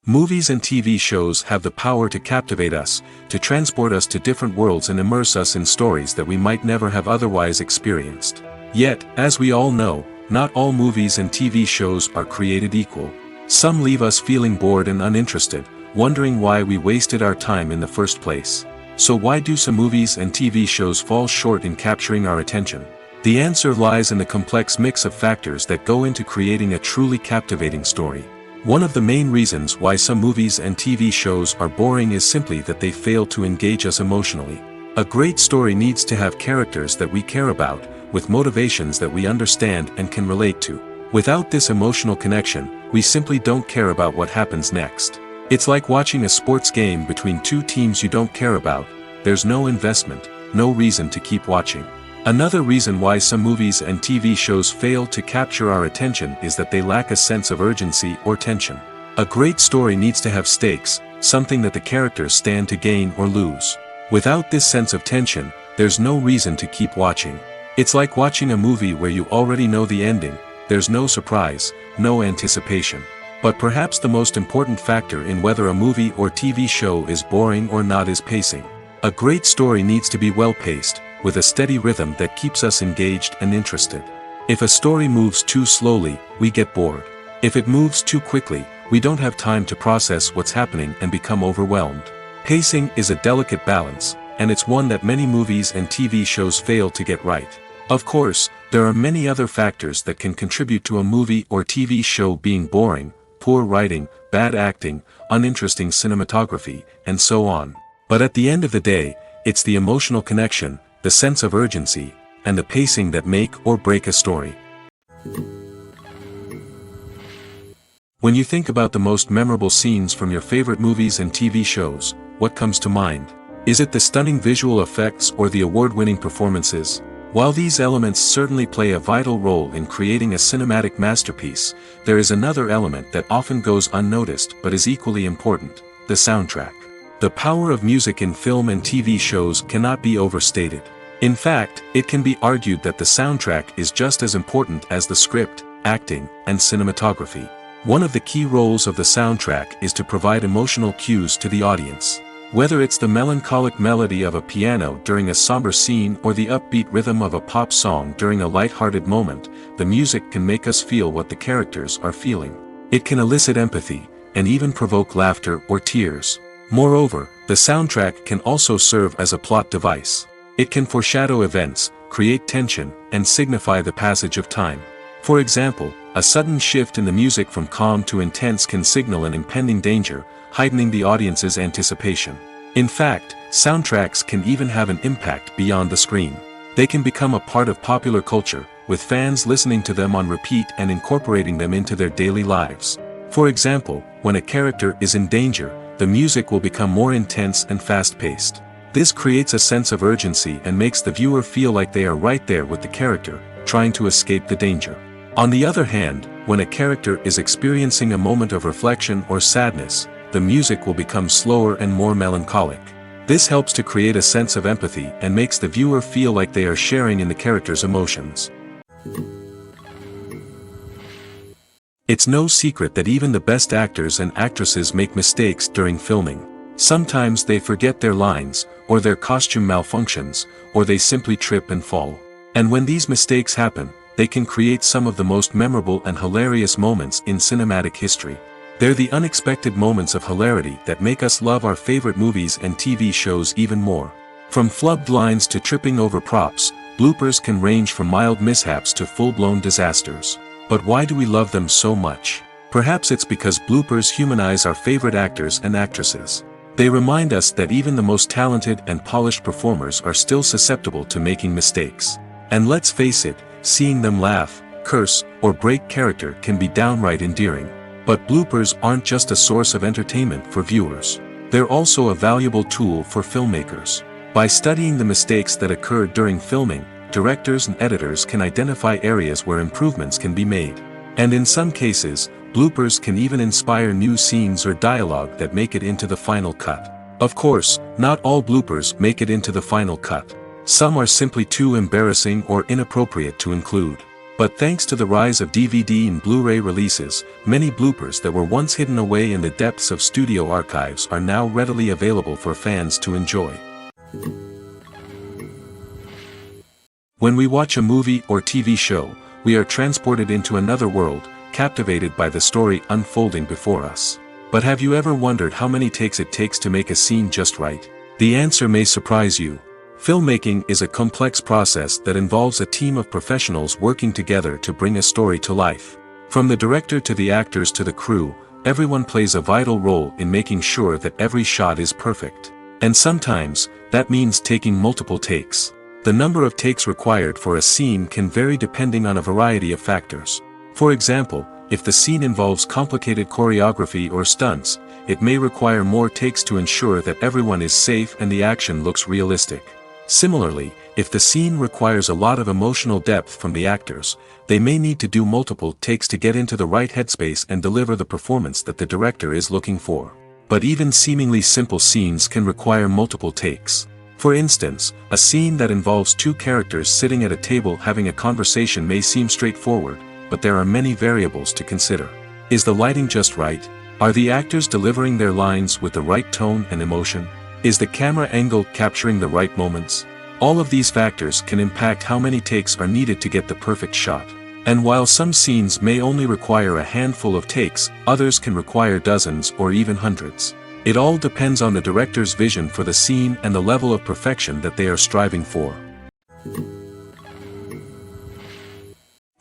Movies and TV shows have the power to captivate us, to transport us to different worlds and immerse us in stories that we might never have otherwise experienced. Yet, as we all know, not all movies and TV shows are created equal. Some leave us feeling bored and uninterested, wondering why we wasted our time in the first place. So why do some movies and TV shows fall short in capturing our attention? The answer lies in the complex mix of factors that go into creating a truly captivating story. One of the main reasons why some movies and TV shows are boring is simply that they fail to engage us emotionally. A great story needs to have characters that we care about, with motivations that we understand and can relate to. Without this emotional connection, we simply don't care about what happens next. It's like watching a sports game between two teams you don't care about. There's no investment, no reason to keep watching. Another reason why some movies and TV shows fail to capture our attention is that they lack a sense of urgency or tension. A great story needs to have stakes, something that the characters stand to gain or lose. Without this sense of tension, there's no reason to keep watching. It's like watching a movie where you already know the ending. There's no surprise, no anticipation. But perhaps the most important factor in whether a movie or TV show is boring or not is pacing. A great story needs to be well-paced, with a steady rhythm that keeps us engaged and interested. If a story moves too slowly, we get bored. If it moves too quickly, we don't have time to process what's happening and become overwhelmed. Pacing is a delicate balance, and it's one that many movies and TV shows fail to get right. Of course, there are many other factors that can contribute to a movie or TV show being boring: poor writing, bad acting, uninteresting cinematography, and so on. But at the end of the day, it's the emotional connection, the sense of urgency, and the pacing that make or break a story. When you think about the most memorable scenes from your favorite movies and TV shows, what comes to mind? Is it the stunning visual effects or the award-winning performances? While these elements certainly play a vital role in creating a cinematic masterpiece, there is another element that often goes unnoticed but is equally important: the soundtrack. The power of music in film and TV shows cannot be overstated. In fact, it can be argued that the soundtrack is just as important as the script, acting, and cinematography. One of the key roles of the soundtrack is to provide emotional cues to the audience. Whether it's the melancholic melody of a piano during a somber scene or the upbeat rhythm of a pop song during a light-hearted moment, the music can make us feel what the characters are feeling. It can elicit empathy, and even provoke laughter or tears. Moreover, the soundtrack can also serve as a plot device. It can foreshadow events, create tension, and signify the passage of time. For example, a sudden shift in the music from calm to intense can signal an impending danger, heightening the audience's anticipation. In fact, soundtracks can even have an impact beyond the screen. They can become a part of popular culture, with fans listening to them on repeat and incorporating them into their daily lives. For example, when a character is in danger, the music will become more intense and fast-paced. This creates a sense of urgency and makes the viewer feel like they are right there with the character, trying to escape the danger. On the other hand, when a character is experiencing a moment of reflection or sadness, the music will become slower and more melancholic. This helps to create a sense of empathy and makes the viewer feel like they are sharing in the character's emotions. It's no secret that even the best actors and actresses make mistakes during filming. Sometimes they forget their lines, or their costume malfunctions, or they simply trip and fall. And when these mistakes happen, they can create some of the most memorable and hilarious moments in cinematic history. They're the unexpected moments of hilarity that make us love our favorite movies and TV shows even more. From flubbed lines to tripping over props, bloopers can range from mild mishaps to full-blown disasters. But why do we love them so much? Perhaps it's because bloopers humanize our favorite actors and actresses. They remind us that even the most talented and polished performers are still susceptible to making mistakes. And let's face it, seeing them laugh, curse, or break character can be downright endearing. But bloopers aren't just a source of entertainment for viewers. They're also a valuable tool for filmmakers. By studying the mistakes that occurred during filming, directors and editors can identify areas where improvements can be made. And in some cases, bloopers can even inspire new scenes or dialogue that make it into the final cut. Of course, not all bloopers make it into the final cut. Some are simply too embarrassing or inappropriate to include. But thanks to the rise of DVD and Blu-ray releases, many bloopers that were once hidden away in the depths of studio archives are now readily available for fans to enjoy. When we watch a movie or TV show, we are transported into another world, captivated by the story unfolding before us. But have you ever wondered how many takes it takes to make a scene just right? The answer may surprise you. Filmmaking is a complex process that involves a team of professionals working together to bring a story to life. From the director to the actors to the crew, everyone plays a vital role in making sure that every shot is perfect. And sometimes, that means taking multiple takes. The number of takes required for a scene can vary depending on a variety of factors. For example, if the scene involves complicated choreography or stunts, it may require more takes to ensure that everyone is safe and the action looks realistic. Similarly, if the scene requires a lot of emotional depth from the actors, they may need to do multiple takes to get into the right headspace and deliver the performance that the director is looking for. But even seemingly simple scenes can require multiple takes. For instance, a scene that involves two characters sitting at a table having a conversation may seem straightforward, but there are many variables to consider. Is the lighting just right? Are the actors delivering their lines with the right tone and emotion? Is the camera angle capturing the right moments? All of these factors can impact how many takes are needed to get the perfect shot. And while some scenes may only require a handful of takes, others can require dozens or even hundreds. It all depends on the director's vision for the scene and the level of perfection that they are striving for.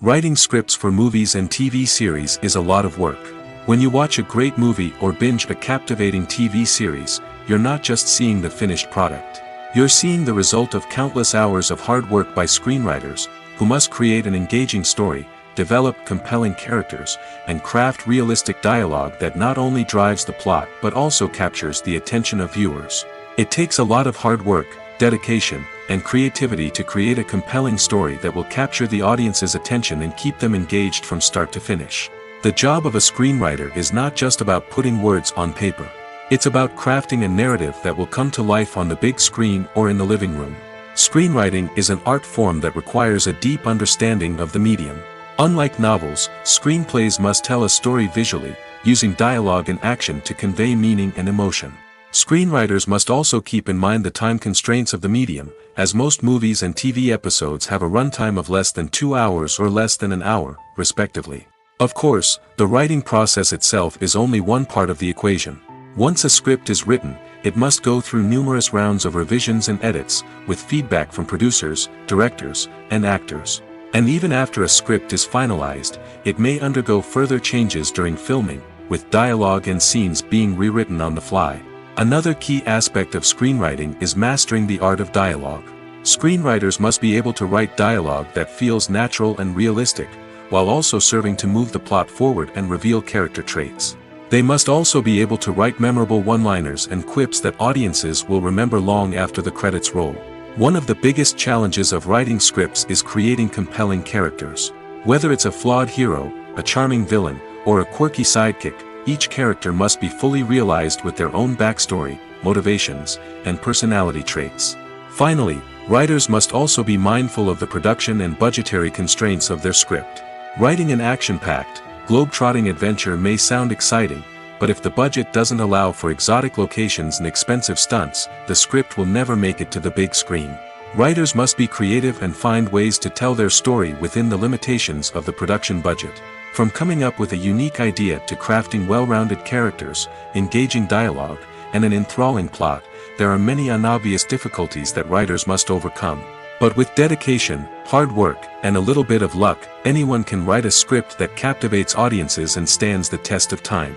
Writing scripts for movies and TV series is a lot of work. When you watch a great movie or binge a captivating TV series, you're not just seeing the finished product. You're seeing the result of countless hours of hard work by screenwriters, who must create an engaging story, develop compelling characters, and craft realistic dialogue that not only drives the plot but also captures the attention of viewers. It takes a lot of hard work, dedication, and creativity to create a compelling story that will capture the audience's attention and keep them engaged from start to finish. The job of a screenwriter is not just about putting words on paper. It's about crafting a narrative that will come to life on the big screen or in the living room. Screenwriting is an art form that requires a deep understanding of the medium. Unlike novels, screenplays must tell a story visually, using dialogue and action to convey meaning and emotion. Screenwriters must also keep in mind the time constraints of the medium, as most movies and TV episodes have a runtime of less than 2 hours or less than an hour, respectively. Of course, the writing process itself is only one part of the equation. Once a script is written, it must go through numerous rounds of revisions and edits, with feedback from producers, directors, and actors. And even after a script is finalized, it may undergo further changes during filming, with dialogue and scenes being rewritten on the fly. Another key aspect of screenwriting is mastering the art of dialogue. Screenwriters must be able to write dialogue that feels natural and realistic, while also serving to move the plot forward and reveal character traits. They must also be able to write memorable one-liners and quips that audiences will remember long after the credits roll. One of the biggest challenges of writing scripts is creating compelling characters. Whether it's a flawed hero, a charming villain, or a quirky sidekick, each character must be fully realized with their own backstory, motivations, and personality traits. Finally, writers must also be mindful of the production and budgetary constraints of their script. Writing an action-packed, globe-trotting adventure may sound exciting, but if the budget doesn't allow for exotic locations and expensive stunts, the script will never make it to the big screen. Writers must be creative and find ways to tell their story within the limitations of the production budget. From coming up with a unique idea to crafting well-rounded characters, engaging dialogue, and an enthralling plot, there are many unobvious difficulties that writers must overcome. But with dedication, hard work, and a little bit of luck, anyone can write a script that captivates audiences and stands the test of time.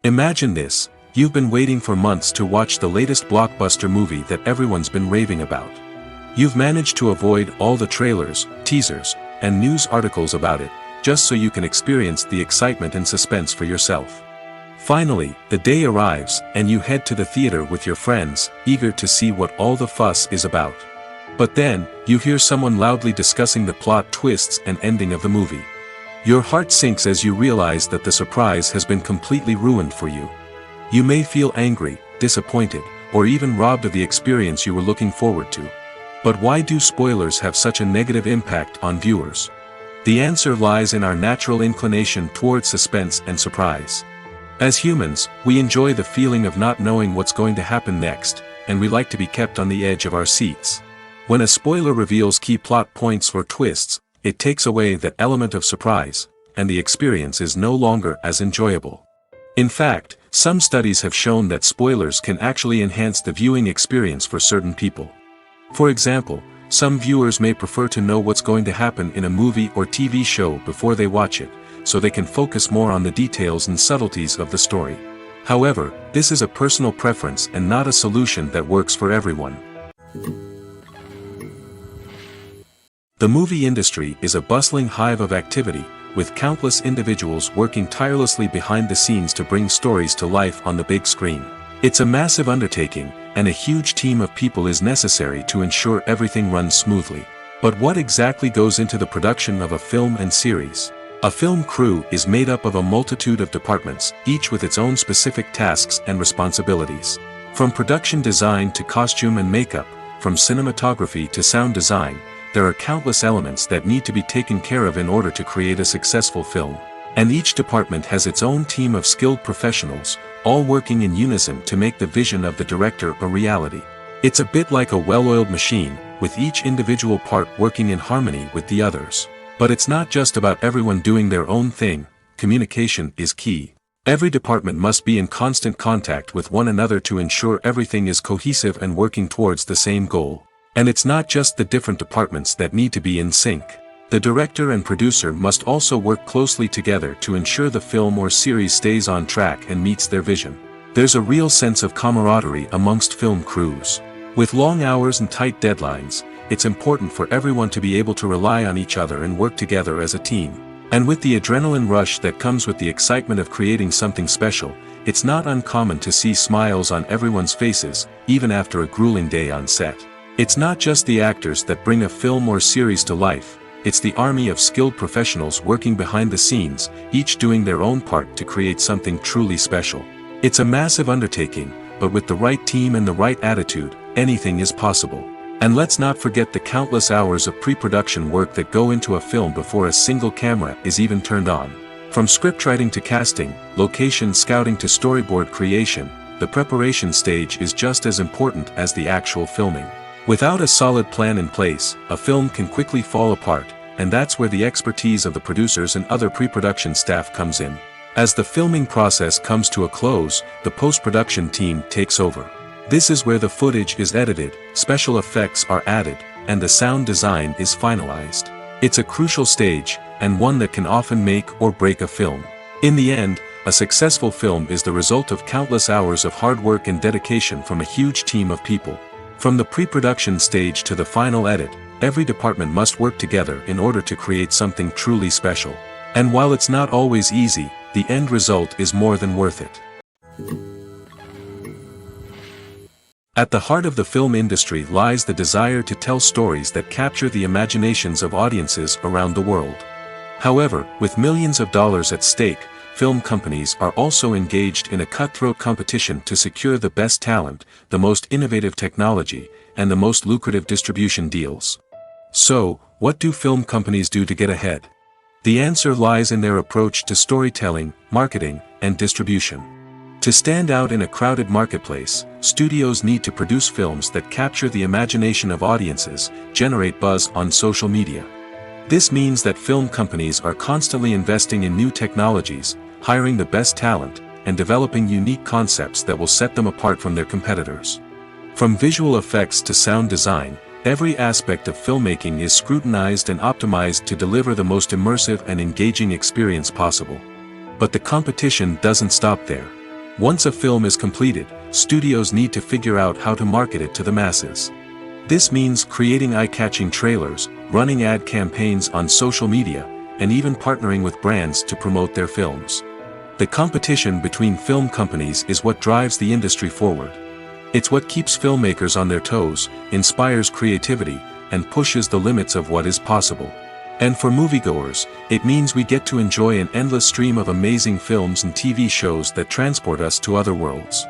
Imagine this: you've been waiting for months to watch the latest blockbuster movie that everyone's been raving about. You've managed to avoid all the trailers, teasers, and news articles about it, just so you can experience the excitement and suspense for yourself. Finally, the day arrives, and you head to the theater with your friends, eager to see what all the fuss is about. But then, you hear someone loudly discussing the plot twists and ending of the movie. Your heart sinks as you realize that the surprise has been completely ruined for you. You may feel angry, disappointed, or even robbed of the experience you were looking forward to. But why do spoilers have such a negative impact on viewers? The answer lies in our natural inclination toward suspense and surprise. As humans, we enjoy the feeling of not knowing what's going to happen next, and we like to be kept on the edge of our seats. When a spoiler reveals key plot points or twists, it takes away that element of surprise, and the experience is no longer as enjoyable. In fact, some studies have shown that spoilers can actually enhance the viewing experience for certain people. For example, some viewers may prefer to know what's going to happen in a movie or TV show before they watch it, so they can focus more on the details and subtleties of the story. However, this is a personal preference and not a solution that works for everyone. The movie industry is a bustling hive of activity, with countless individuals working tirelessly behind the scenes to bring stories to life on the big screen. It's a massive undertaking, and a huge team of people is necessary to ensure everything runs smoothly. But what exactly goes into the production of a film and series? A film crew is made up of a multitude of departments, each with its own specific tasks and responsibilities. From production design to costume and makeup, from cinematography to sound design, there are countless elements that need to be taken care of in order to create a successful film. And each department has its own team of skilled professionals, all working in unison to make the vision of the director a reality. It's a bit like a well-oiled machine, with each individual part working in harmony with the others. But it's not just about everyone doing their own thing. Communication is key. Every department must be in constant contact with one another to ensure everything is cohesive and working towards the same goal. And it's not just the different departments that need to be in sync. The director and producer must also work closely together to ensure the film or series stays on track and meets their vision. There's a real sense of camaraderie amongst film crews. With long hours and tight deadlines, it's important for everyone to be able to rely on each other and work together as a team. And with the adrenaline rush that comes with the excitement of creating something special, it's not uncommon to see smiles on everyone's faces, even after a grueling day on set. It's not just the actors that bring a film or series to life, it's the army of skilled professionals working behind the scenes, each doing their own part to create something truly special. It's a massive undertaking, but with the right team and the right attitude, anything is possible. And let's not forget the countless hours of pre-production work that go into a film before a single camera is even turned on. From scriptwriting to casting, location scouting to storyboard creation, the preparation stage is just as important as the actual filming. Without a solid plan in place, a film can quickly fall apart, and that's where the expertise of the producers and other pre-production staff comes in. As the filming process comes to a close, the post-production team takes over. This is where the footage is edited, special effects are added, and the sound design is finalized. It's a crucial stage, and one that can often make or break a film. In the end, a successful film is the result of countless hours of hard work and dedication from a huge team of people. From the pre-production stage to the final edit, every department must work together in order to create something truly special. And while it's not always easy, the end result is more than worth it. At the heart of the film industry lies the desire to tell stories that capture the imaginations of audiences around the world. However, with millions of dollars at stake, film companies are also engaged in a cutthroat competition to secure the best talent, the most innovative technology, and the most lucrative distribution deals. So, what do film companies do to get ahead? The answer lies in their approach to storytelling, marketing, and distribution. To stand out in a crowded marketplace, studios need to produce films that capture the imagination of audiences, generate buzz on social media. This means that film companies are constantly investing in new technologies, hiring the best talent, and developing unique concepts that will set them apart from their competitors. From visual effects to sound design, every aspect of filmmaking is scrutinized and optimized to deliver the most immersive and engaging experience possible. But the competition doesn't stop there. Once a film is completed, studios need to figure out how to market it to the masses. This means creating eye-catching trailers, running ad campaigns on social media, and even partnering with brands to promote their films. The competition between film companies is what drives the industry forward. It's what keeps filmmakers on their toes, inspires creativity, and pushes the limits of what is possible. And for moviegoers, it means we get to enjoy an endless stream of amazing films and TV shows that transport us to other worlds.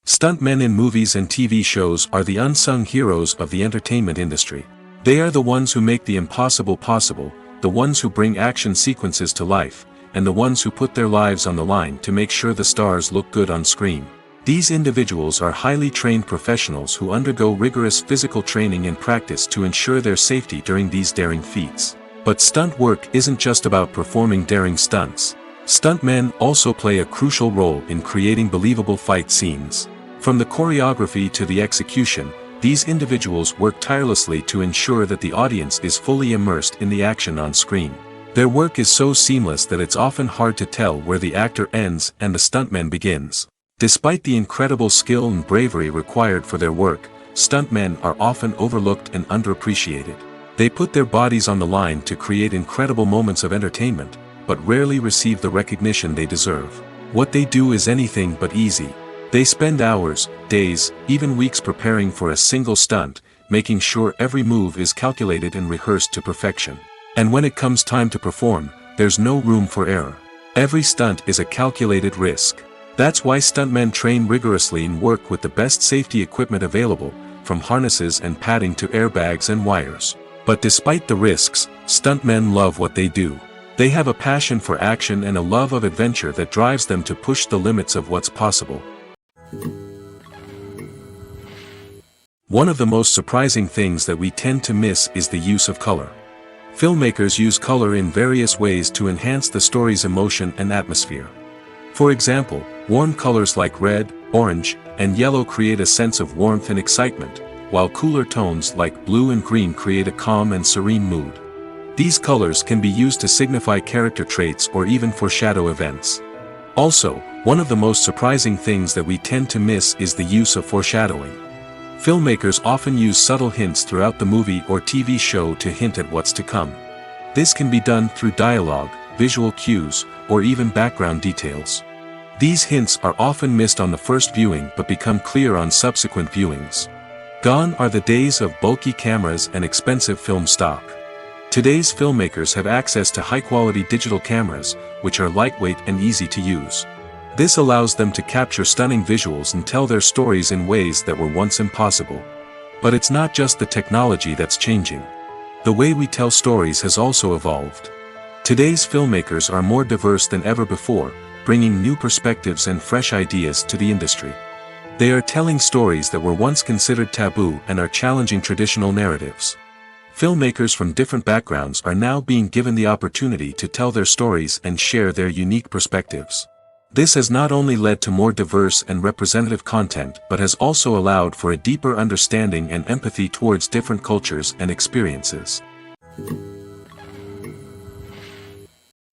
Stuntmen in movies and TV shows are the unsung heroes of the entertainment industry. They are the ones who make the impossible possible, the ones who bring action sequences to life, and the ones who put their lives on the line to make sure the stars look good on screen. These individuals are highly trained professionals who undergo rigorous physical training and practice to ensure their safety during these daring feats. But stunt work isn't just about performing daring stunts. Stuntmen also play a crucial role in creating believable fight scenes. From the choreography to the execution, these individuals work tirelessly to ensure that the audience is fully immersed in the action on screen. Their work is so seamless that it's often hard to tell where the actor ends and the stuntman begins. Despite the incredible skill and bravery required for their work, stuntmen are often overlooked and underappreciated. They put their bodies on the line to create incredible moments of entertainment, but rarely receive the recognition they deserve. What they do is anything but easy. They spend hours, days, even weeks preparing for a single stunt, making sure every move is calculated and rehearsed to perfection. And when it comes time to perform, there's no room for error. Every stunt is a calculated risk. That's why stuntmen train rigorously and work with the best safety equipment available, from harnesses and padding to airbags and wires. But despite the risks, stuntmen love what they do. They have a passion for action and a love of adventure that drives them to push the limits of what's possible. One of the most surprising things that we tend to miss is the use of color. Filmmakers use color in various ways to enhance the story's emotion and atmosphere. For example, warm colors like red, orange, and yellow create a sense of warmth and excitement, while cooler tones like blue and green create a calm and serene mood. These colors can be used to signify character traits or even foreshadow events. Also, one of the most surprising things that we tend to miss is the use of foreshadowing. Filmmakers often use subtle hints throughout the movie or TV show to hint at what's to come. This can be done through dialogue, visual cues, or even background details. These hints are often missed on the first viewing but become clear on subsequent viewings. Gone are the days of bulky cameras and expensive film stock. Today's filmmakers have access to high-quality digital cameras, which are lightweight and easy to use. This allows them to capture stunning visuals and tell their stories in ways that were once impossible. But it's not just the technology that's changing. The way we tell stories has also evolved. Today's filmmakers are more diverse than ever before, bringing new perspectives and fresh ideas to the industry. They are telling stories that were once considered taboo and are challenging traditional narratives. Filmmakers from different backgrounds are now being given the opportunity to tell their stories and share their unique perspectives. This has not only led to more diverse and representative content but has also allowed for a deeper understanding and empathy towards different cultures and experiences.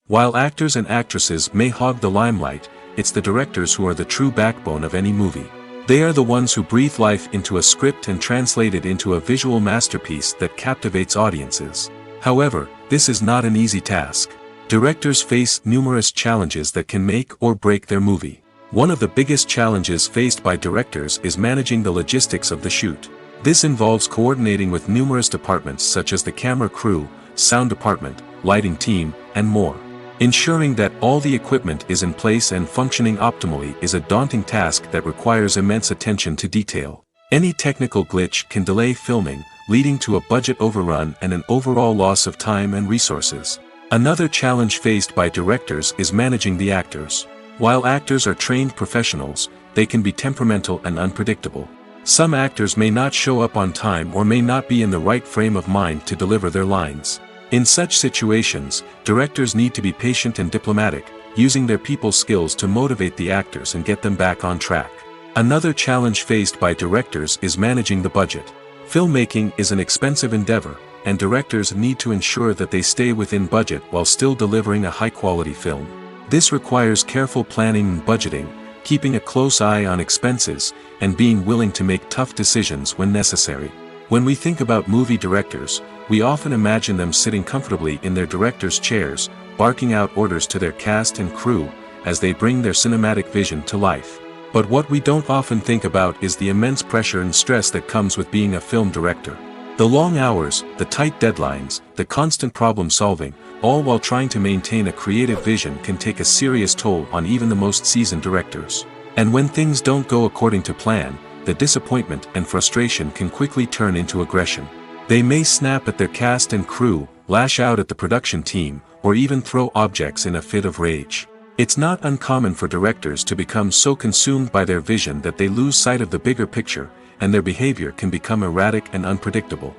While actors and actresses may hog the limelight, it's the directors who are the true backbone of any movie. They are the ones who breathe life into a script and translate it into a visual masterpiece that captivates audiences. However, this is not an easy task. Directors face numerous challenges that can make or break their movie. One of the biggest challenges faced by directors is managing the logistics of the shoot. This involves coordinating with numerous departments such as the camera crew, sound department, lighting team, and more. Ensuring that all the equipment is in place and functioning optimally is a daunting task that requires immense attention to detail. Any technical glitch can delay filming, leading to a budget overrun and an overall loss of time and resources. Another challenge faced by directors is managing the actors. While actors are trained professionals, they can be temperamental and unpredictable. Some actors may not show up on time or may not be in the right frame of mind to deliver their lines. In such situations, directors need to be patient and diplomatic, using their people skills to motivate the actors and get them back on track. Another challenge faced by directors is managing the budget. Filmmaking is an expensive endeavor, and directors need to ensure that they stay within budget while still delivering a high-quality film. This requires careful planning and budgeting, keeping a close eye on expenses, and being willing to make tough decisions when necessary. When we think about movie directors, we often imagine them sitting comfortably in their director's chairs, barking out orders to their cast and crew, as they bring their cinematic vision to life. But what we don't often think about is the immense pressure and stress that comes with being a film director. The long hours, the tight deadlines, the constant problem solving, all while trying to maintain a creative vision can take a serious toll on even the most seasoned directors. And when things don't go according to plan, the disappointment and frustration can quickly turn into aggression. They may snap at their cast and crew, lash out at the production team, or even throw objects in a fit of rage. It's not uncommon for directors to become so consumed by their vision that they lose sight of the bigger picture, and their behavior can become erratic and unpredictable.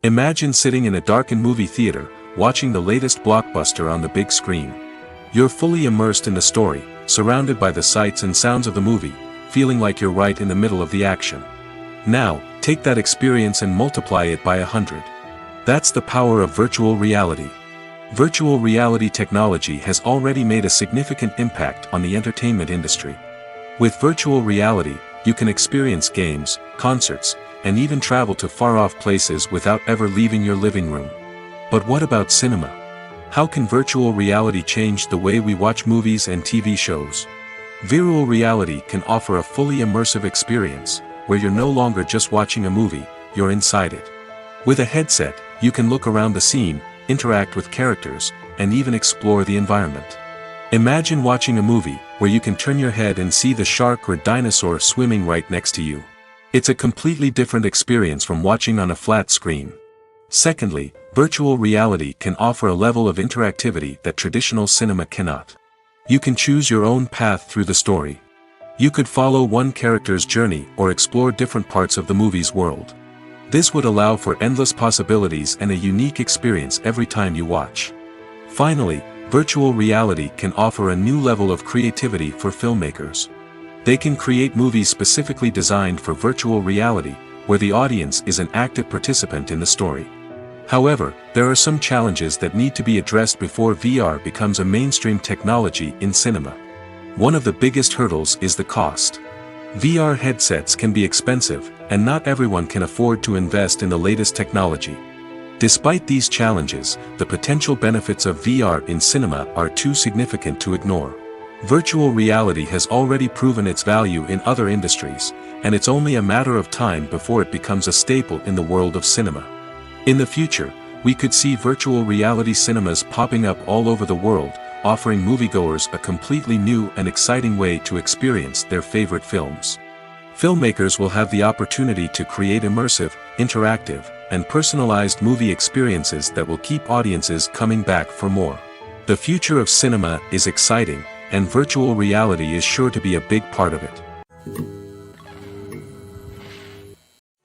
Imagine sitting in a darkened movie theater, watching the latest blockbuster on the big screen. You're fully immersed in the story, surrounded by the sights and sounds of the movie, feeling like you're right in the middle of the action. Now, take that experience and multiply it by 100. That's the power of virtual reality. Virtual reality technology has already made a significant impact on the entertainment industry. With virtual reality, you can experience games, concerts, and even travel to far-off places without ever leaving your living room. But what about cinema? How can virtual reality change the way we watch movies and TV shows? Virtual reality can offer a fully immersive experience, where you're no longer just watching a movie, you're inside it. With a headset, you can look around the scene, interact with characters, and even explore the environment. Imagine watching a movie where you can turn your head and see the shark or dinosaur swimming right next to you. It's a completely different experience from watching on a flat screen. Secondly, virtual reality can offer a level of interactivity that traditional cinema cannot. You can choose your own path through the story. You could follow one character's journey or explore different parts of the movie's world. This would allow for endless possibilities and a unique experience every time you watch. Finally, virtual reality can offer a new level of creativity for filmmakers. They can create movies specifically designed for virtual reality, where the audience is an active participant in the story. However, there are some challenges that need to be addressed before VR becomes a mainstream technology in cinema. One of the biggest hurdles is the cost. VR headsets can be expensive, and not everyone can afford to invest in the latest technology. Despite these challenges, the potential benefits of VR in cinema are too significant to ignore. Virtual reality has already proven its value in other industries, and it's only a matter of time before it becomes a staple in the world of cinema. In the future, we could see virtual reality cinemas popping up all over the world, offering moviegoers a completely new and exciting way to experience their favorite films. Filmmakers will have the opportunity to create immersive, interactive, and personalized movie experiences that will keep audiences coming back for more. The future of cinema is exciting, and virtual reality is sure to be a big part of it.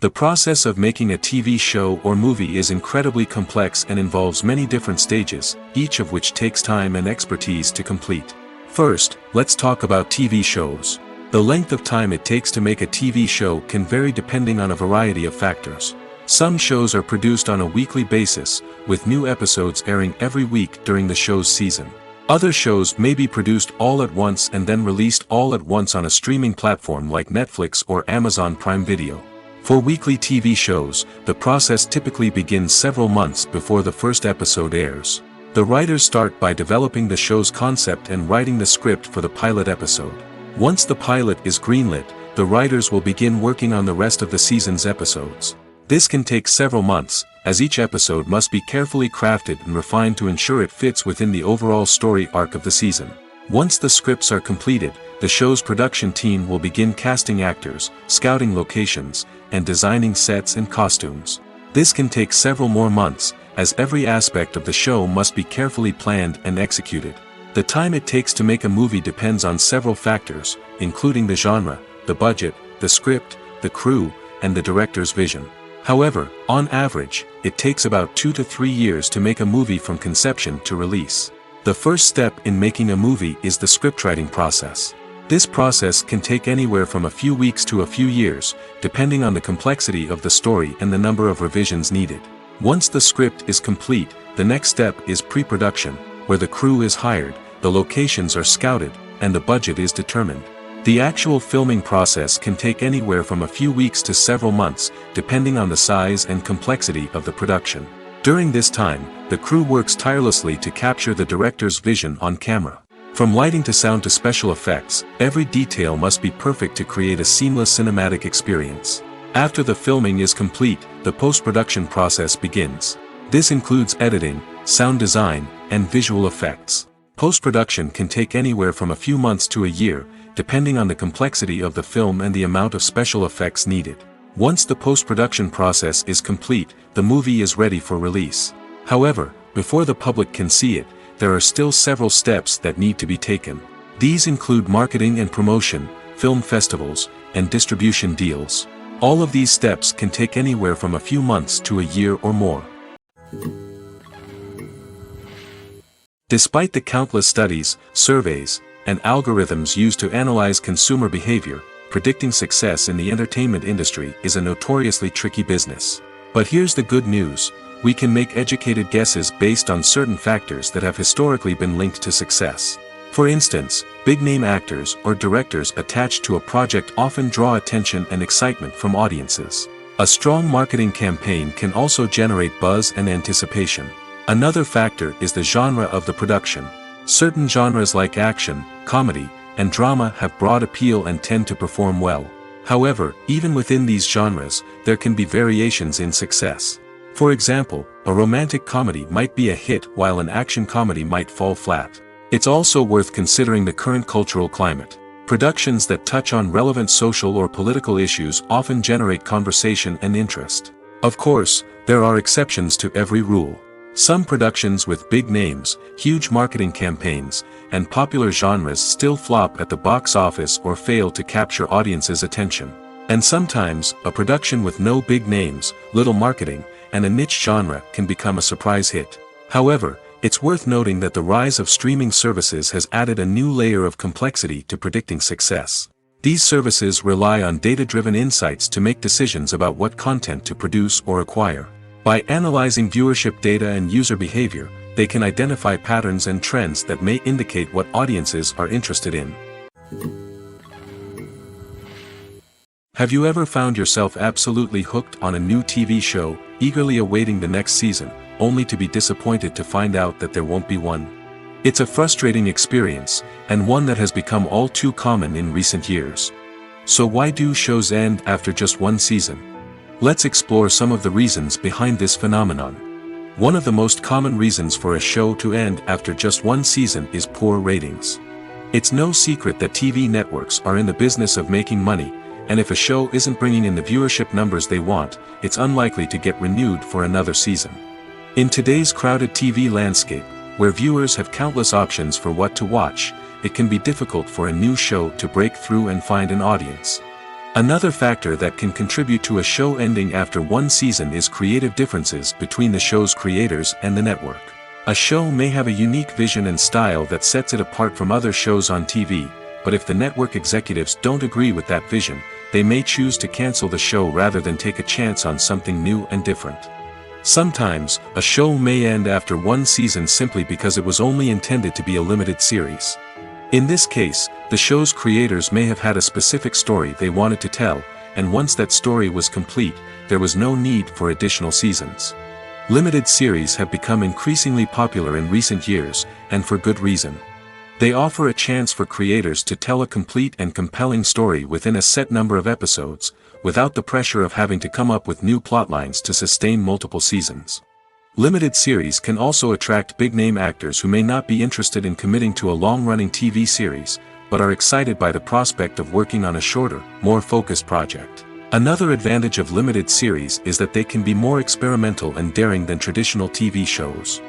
The process of making a TV show or movie is incredibly complex and involves many different stages, each of which takes time and expertise to complete. First, let's talk about TV shows. The length of time it takes to make a TV show can vary depending on a variety of factors. Some shows are produced on a weekly basis, with new episodes airing every week during the show's season. Other shows may be produced all at once and then released all at once on a streaming platform like Netflix or Amazon Prime Video. For weekly TV shows, the process typically begins several months before the first episode airs. The writers start by developing the show's concept and writing the script for the pilot episode. Once the pilot is greenlit, the writers will begin working on the rest of the season's episodes. This can take several months, as each episode must be carefully crafted and refined to ensure it fits within the overall story arc of the season. Once the scripts are completed, the show's production team will begin casting actors, scouting locations, and designing sets and costumes. This can take several more months, as every aspect of the show must be carefully planned and executed. The time it takes to make a movie depends on several factors, including the genre, the budget, the script, the crew, and the director's vision. However, on average, it takes about 2 to 3 years to make a movie from conception to release. The first step in making a movie is the scriptwriting process. This process can take anywhere from a few weeks to a few years, depending on the complexity of the story and the number of revisions needed. Once the script is complete, the next step is pre-production, where the crew is hired, the locations are scouted, and the budget is determined. The actual filming process can take anywhere from a few weeks to several months, depending on the size and complexity of the production. During this time, the crew works tirelessly to capture the director's vision on camera. From lighting to sound to special effects, every detail must be perfect to create a seamless cinematic experience. After the filming is complete, the post-production process begins. This includes editing, sound design, and visual effects. Post-production can take anywhere from a few months to a year, depending on the complexity of the film and the amount of special effects needed. Once the post-production process is complete, the movie is ready for release. However, before the public can see it, there are still several steps that need to be taken. These include marketing and promotion, film festivals, and distribution deals. All of these steps can take anywhere from a few months to a year or more. Despite the countless studies, surveys, and algorithms used to analyze consumer behavior, predicting success in the entertainment industry is a notoriously tricky business. But here's the good news: we can make educated guesses based on certain factors that have historically been linked to success. For instance, big-name actors or directors attached to a project often draw attention and excitement from audiences. A strong marketing campaign can also generate buzz and anticipation. Another factor is the genre of the production. Certain genres like action, comedy, and drama have broad appeal and tend to perform well. However, even within these genres, there can be variations in success. For example, a romantic comedy might be a hit while an action comedy might fall flat. It's also worth considering the current cultural climate. Productions that touch on relevant social or political issues often generate conversation and interest. Of course, there are exceptions to every rule. Some productions with big names, huge marketing campaigns, and popular genres still flop at the box office or fail to capture audiences' attention. And sometimes, a production with no big names, little marketing, and a niche genre can become a surprise hit. However, it's worth noting that the rise of streaming services has added a new layer of complexity to predicting success. These services rely on data-driven insights to make decisions about what content to produce or acquire. By analyzing viewership data and user behavior, they can identify patterns and trends that may indicate what audiences are interested in. Have you ever found yourself absolutely hooked on a new TV show, eagerly awaiting the next season, only to be disappointed to find out that there won't be one? It's a frustrating experience, and one that has become all too common in recent years. So why do shows end after just one season? Let's explore some of the reasons behind this phenomenon. One of the most common reasons for a show to end after just one season is poor ratings. It's no secret that TV networks are in the business of making money, and if a show isn't bringing in the viewership numbers they want, it's unlikely to get renewed for another season. In today's crowded TV landscape, where viewers have countless options for what to watch, it can be difficult for a new show to break through and find an audience. Another factor that can contribute to a show ending after one season is creative differences between the show's creators and the network. A show may have a unique vision and style that sets it apart from other shows on TV, but if the network executives don't agree with that vision, they may choose to cancel the show rather than take a chance on something new and different. Sometimes, a show may end after one season simply because it was only intended to be a limited series. In this case, the show's creators may have had a specific story they wanted to tell, and once that story was complete, there was no need for additional seasons. Limited series have become increasingly popular in recent years, and for good reason. They offer a chance for creators to tell a complete and compelling story within a set number of episodes, without the pressure of having to come up with new plotlines to sustain multiple seasons. Limited series can also attract big-name actors who may not be interested in committing to a long-running TV series, but are excited by the prospect of working on a shorter, more focused project. Another advantage of limited series is that they can be more experimental and daring than traditional TV shows.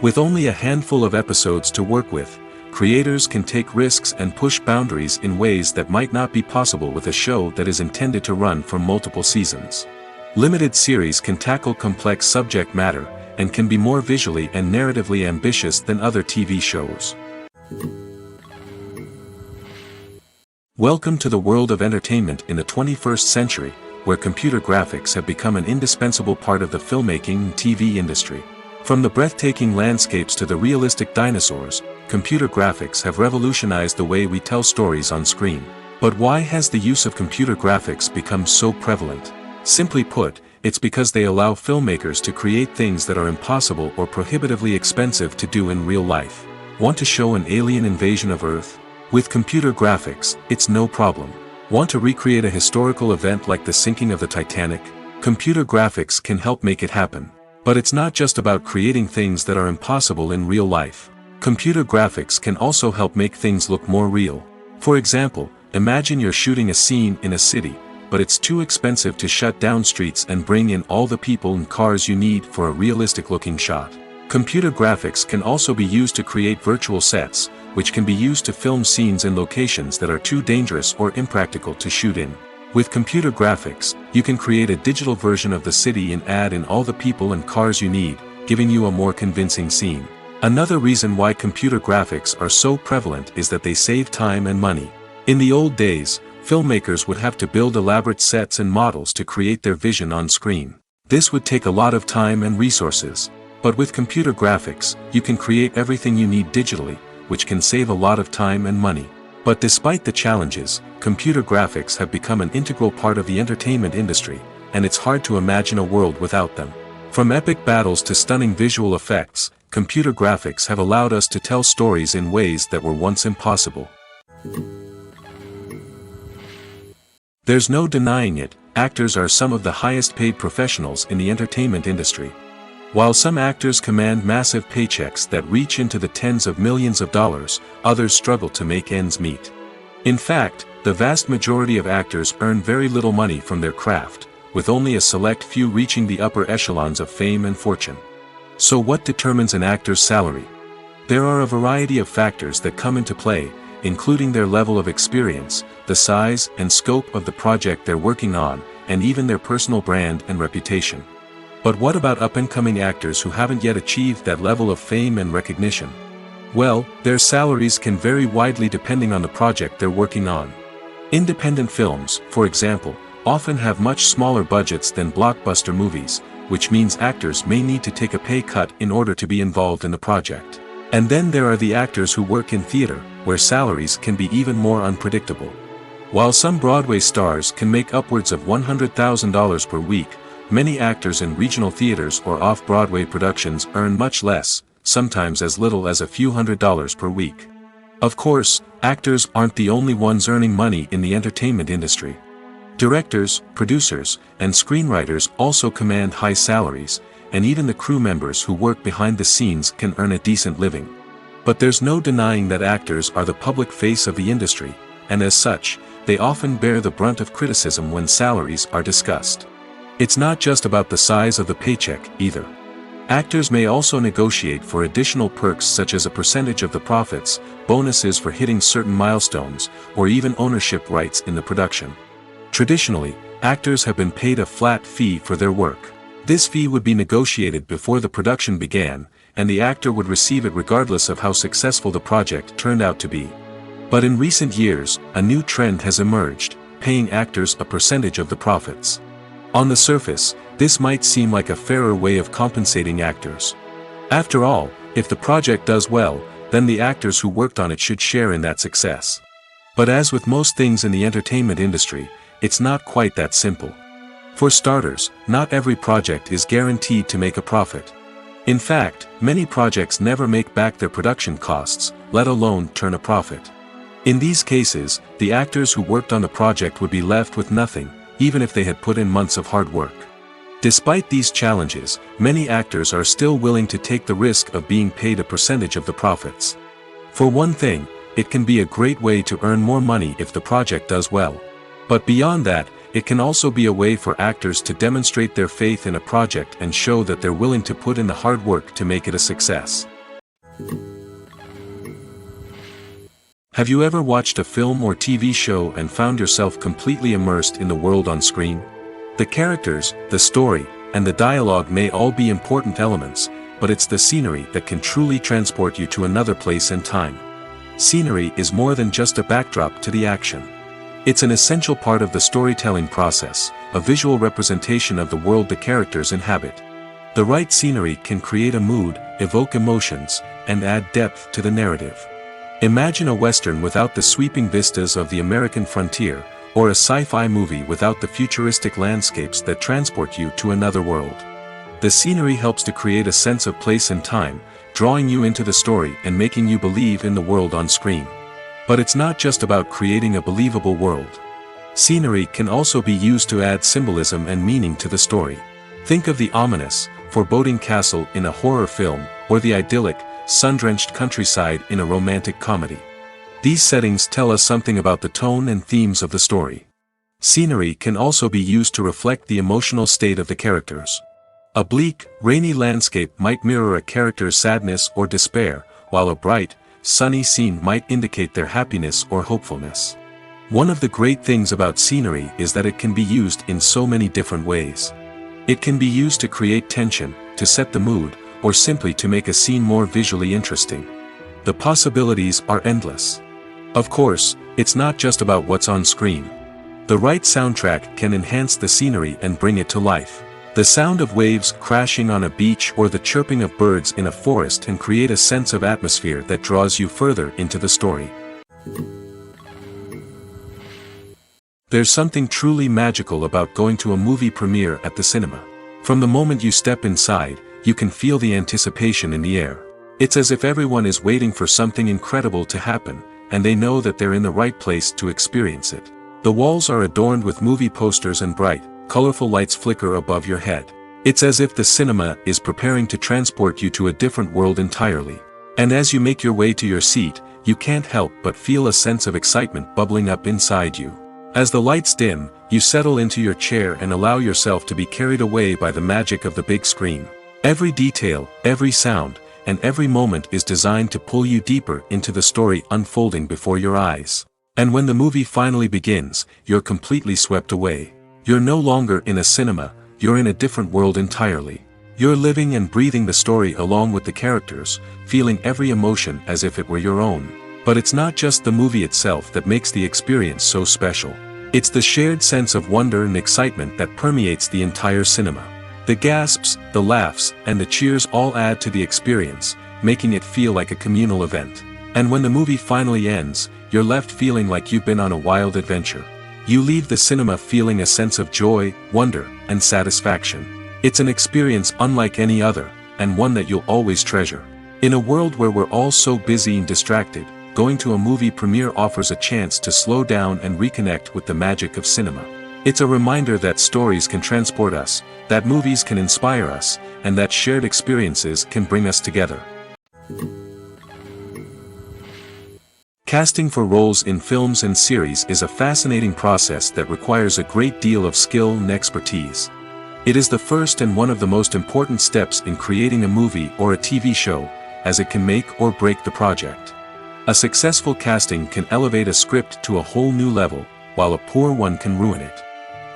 With only a handful of episodes to work with, creators can take risks and push boundaries in ways that might not be possible with a show that is intended to run for multiple seasons. Limited series can tackle complex subject matter, and can be more visually and narratively ambitious than other TV shows. Welcome to the world of entertainment in the 21st century, where computer graphics have become an indispensable part of the filmmaking and TV industry. From the breathtaking landscapes to the realistic dinosaurs, computer graphics have revolutionized the way we tell stories on screen. But why has the use of computer graphics become so prevalent? Simply put, it's because they allow filmmakers to create things that are impossible or prohibitively expensive to do in real life. Want to show an alien invasion of Earth? With computer graphics, it's no problem. Want to recreate a historical event like the sinking of the Titanic? Computer graphics can help make it happen. But it's not just about creating things that are impossible in real life. Computer graphics can also help make things look more real. For example, imagine you're shooting a scene in a city, but it's too expensive to shut down streets and bring in all the people and cars you need for a realistic-looking shot. Computer graphics can also be used to create virtual sets, which can be used to film scenes in locations that are too dangerous or impractical to shoot in. With computer graphics, you can create a digital version of the city and add in all the people and cars you need, giving you a more convincing scene. Another reason why computer graphics are so prevalent is that they save time and money. In the old days, filmmakers would have to build elaborate sets and models to create their vision on screen. This would take a lot of time and resources. But with computer graphics, you can create everything you need digitally, which can save a lot of time and money. But despite the challenges, computer graphics have become an integral part of the entertainment industry, and it's hard to imagine a world without them. From epic battles to stunning visual effects, computer graphics have allowed us to tell stories in ways that were once impossible. There's no denying it, actors are some of the highest paid professionals in the entertainment industry. While some actors command massive paychecks that reach into the tens of millions of dollars, others struggle to make ends meet. In fact, the vast majority of actors earn very little money from their craft, with only a select few reaching the upper echelons of fame and fortune. So what determines an actor's salary? There are a variety of factors that come into play, including their level of experience, the size and scope of the project they're working on, and even their personal brand and reputation. But what about up-and-coming actors who haven't yet achieved that level of fame and recognition? Well, their salaries can vary widely depending on the project they're working on. Independent films, for example, often have much smaller budgets than blockbuster movies, which means actors may need to take a pay cut in order to be involved in the project. And then there are the actors who work in theater, where salaries can be even more unpredictable. While some Broadway stars can make upwards of $100,000 per week, many actors in regional theaters or off-Broadway productions earn much less, sometimes as little as a few $100s per week. Of course, actors aren't the only ones earning money in the entertainment industry. Directors, producers, and screenwriters also command high salaries, and even the crew members who work behind the scenes can earn a decent living. But there's no denying that actors are the public face of the industry, and as such, they often bear the brunt of criticism when salaries are discussed. It's not just about the size of the paycheck, either. Actors may also negotiate for additional perks such as a percentage of the profits, bonuses for hitting certain milestones, or even ownership rights in the production. Traditionally, actors have been paid a flat fee for their work. This fee would be negotiated before the production began, and the actor would receive it regardless of how successful the project turned out to be. But in recent years, a new trend has emerged, paying actors a percentage of the profits. On the surface, this might seem like a fairer way of compensating actors. After all, if the project does well, then the actors who worked on it should share in that success. But as with most things in the entertainment industry, it's not quite that simple. For starters, not every project is guaranteed to make a profit. In fact, many projects never make back their production costs, let alone turn a profit. In these cases, the actors who worked on the project would be left with nothing, even if they had put in months of hard work. Despite these challenges, many actors are still willing to take the risk of being paid a percentage of the profits. For one thing, it can be a great way to earn more money if the project does well. But beyond that, it can also be a way for actors to demonstrate their faith in a project and show that they're willing to put in the hard work to make it a success. Have you ever watched a film or TV show and found yourself completely immersed in the world on screen? The characters, the story, and the dialogue may all be important elements, but it's the scenery that can truly transport you to another place and time. Scenery is more than just a backdrop to the action. It's an essential part of the storytelling process, a visual representation of the world the characters inhabit. The right scenery can create a mood, evoke emotions, and add depth to the narrative. Imagine a Western without the sweeping vistas of the American frontier, or a sci-fi movie without the futuristic landscapes that transport you to another world. The scenery helps to create a sense of place and time, drawing you into the story and making you believe in the world on screen. But it's not just about creating a believable world. Scenery can also be used to add symbolism and meaning to the story. Think of the ominous, foreboding castle in a horror film, or the idyllic, sun-drenched countryside in a romantic comedy. These settings tell us something about the tone and themes of the story. Scenery can also be used to reflect the emotional state of the characters. A bleak, rainy landscape might mirror a character's sadness or despair, while a bright, sunny scene might indicate their happiness or hopefulness. One of the great things about scenery is that it can be used in so many different ways. It can be used to create tension, to set the mood, or simply to make a scene more visually interesting. The possibilities are endless. Of course, it's not just about what's on screen. The right soundtrack can enhance the scenery and bring it to life. The sound of waves crashing on a beach or the chirping of birds in a forest can create a sense of atmosphere that draws you further into the story. There's something truly magical about going to a movie premiere at the cinema. From the moment you step inside, you can feel the anticipation in the air. It's as if everyone is waiting for something incredible to happen, and they know that they're in the right place to experience it. The walls are adorned with movie posters and bright, colorful lights flicker above your head. It's as if the cinema is preparing to transport you to a different world entirely. And as you make your way to your seat, you can't help but feel a sense of excitement bubbling up inside you. As the lights dim, you settle into your chair and allow yourself to be carried away by the magic of the big screen. Every detail, every sound, and every moment is designed to pull you deeper into the story unfolding before your eyes. And when the movie finally begins, you're completely swept away. You're no longer in a cinema, you're in a different world entirely. You're living and breathing the story along with the characters, feeling every emotion as if it were your own. But it's not just the movie itself that makes the experience so special. It's the shared sense of wonder and excitement that permeates the entire cinema. The gasps, the laughs, and the cheers all add to the experience, making it feel like a communal event. And when the movie finally ends, you're left feeling like you've been on a wild adventure. You leave the cinema feeling a sense of joy, wonder, and satisfaction. It's an experience unlike any other, and one that you'll always treasure. In a world where we're all so busy and distracted, going to a movie premiere offers a chance to slow down and reconnect with the magic of cinema. It's a reminder that stories can transport us, that movies can inspire us, and that shared experiences can bring us together. Casting for roles in films and series is a fascinating process that requires a great deal of skill and expertise. It is the first and one of the most important steps in creating a movie or a TV show, as it can make or break the project. A successful casting can elevate a script to a whole new level, while a poor one can ruin it.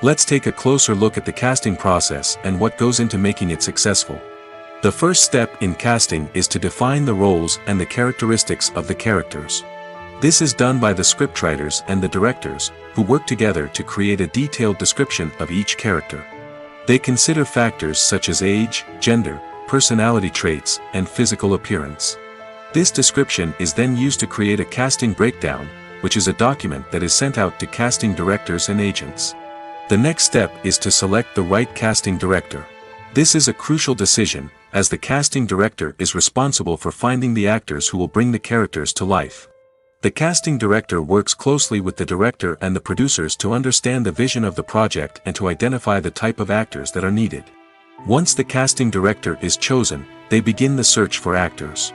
Let's take a closer look at the casting process and what goes into making it successful. The first step in casting is to define the roles and the characteristics of the characters. This is done by the scriptwriters and the directors, who work together to create a detailed description of each character. They consider factors such as age, gender, personality traits, and physical appearance. This description is then used to create a casting breakdown, which is a document that is sent out to casting directors and agents. The next step is to select the right casting director. This is a crucial decision, as the casting director is responsible for finding the actors who will bring the characters to life. The casting director works closely with the director and the producers to understand the vision of the project and to identify the type of actors that are needed. Once the casting director is chosen, they begin the search for actors.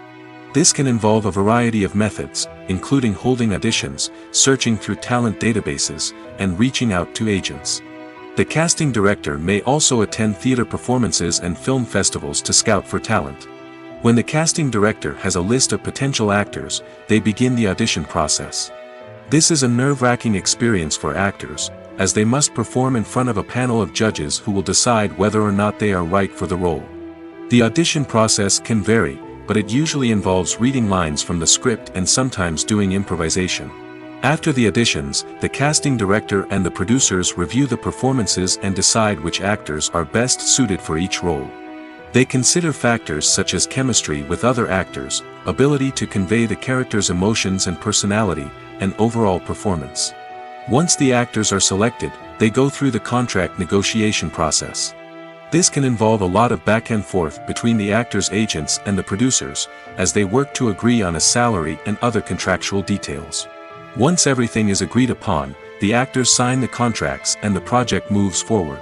This can involve a variety of methods, including holding auditions, searching through talent databases, and reaching out to agents. The casting director may also attend theater performances and film festivals to scout for talent. When the casting director has a list of potential actors, they begin the audition process. This is a nerve-wracking experience for actors, as they must perform in front of a panel of judges who will decide whether or not they are right for the role. The audition process can vary, but it usually involves reading lines from the script and sometimes doing improvisation. After the auditions, the casting director and the producers review the performances and decide which actors are best suited for each role. They consider factors such as chemistry with other actors, ability to convey the character's emotions and personality, and overall performance. Once the actors are selected, they go through the contract negotiation process. This can involve a lot of back and forth between the actors' agents and the producers, as they work to agree on a salary and other contractual details. Once everything is agreed upon, the actors sign the contracts and the project moves forward.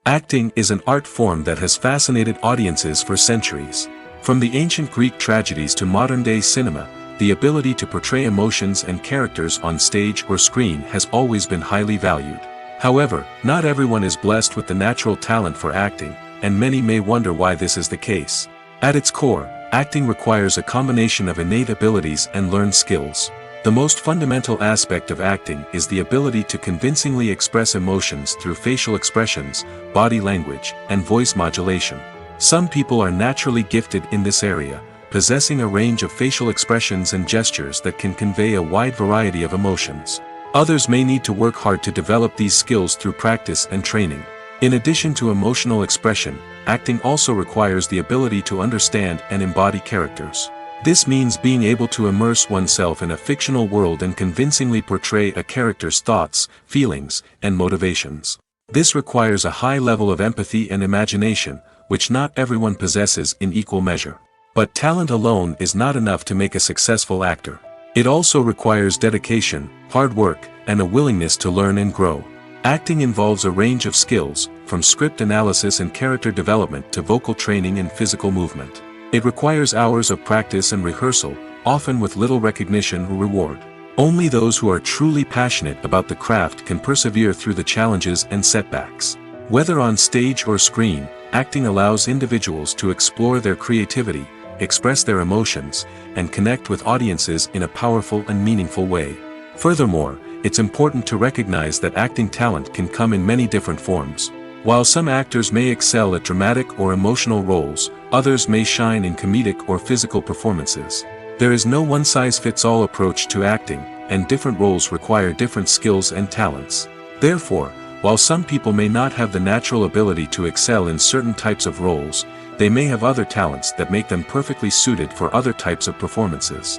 Acting is an art form that has fascinated audiences for centuries. From the ancient Greek tragedies to modern-day cinema, the ability to portray emotions and characters on stage or screen has always been highly valued. However, not everyone is blessed with the natural talent for acting, and many may wonder why this is the case. At its core, acting requires a combination of innate abilities and learned skills. The most fundamental aspect of acting is the ability to convincingly express emotions through facial expressions, body language, and voice modulation. Some people are naturally gifted in this area, possessing a range of facial expressions and gestures that can convey a wide variety of emotions. Others may need to work hard to develop these skills through practice and training. In addition to emotional expression, acting also requires the ability to understand and embody characters. This means being able to immerse oneself in a fictional world and convincingly portray a character's thoughts, feelings, and motivations. This requires a high level of empathy and imagination, which not everyone possesses in equal measure. But talent alone is not enough to make a successful actor. It also requires dedication, hard work, and a willingness to learn and grow. Acting involves a range of skills, from script analysis and character development to vocal training and physical movement. It requires hours of practice and rehearsal, often with little recognition or reward. Only those who are truly passionate about the craft can persevere through the challenges and setbacks. Whether on stage or screen, acting allows individuals to explore their creativity, express their emotions, and connect with audiences in a powerful and meaningful way. Furthermore, it's important to recognize that acting talent can come in many different forms. While some actors may excel at dramatic or emotional roles, others may shine in comedic or physical performances. There is no one-size-fits-all approach to acting, and different roles require different skills and talents. Therefore, while some people may not have the natural ability to excel in certain types of roles, they may have other talents that make them perfectly suited for other types of performances.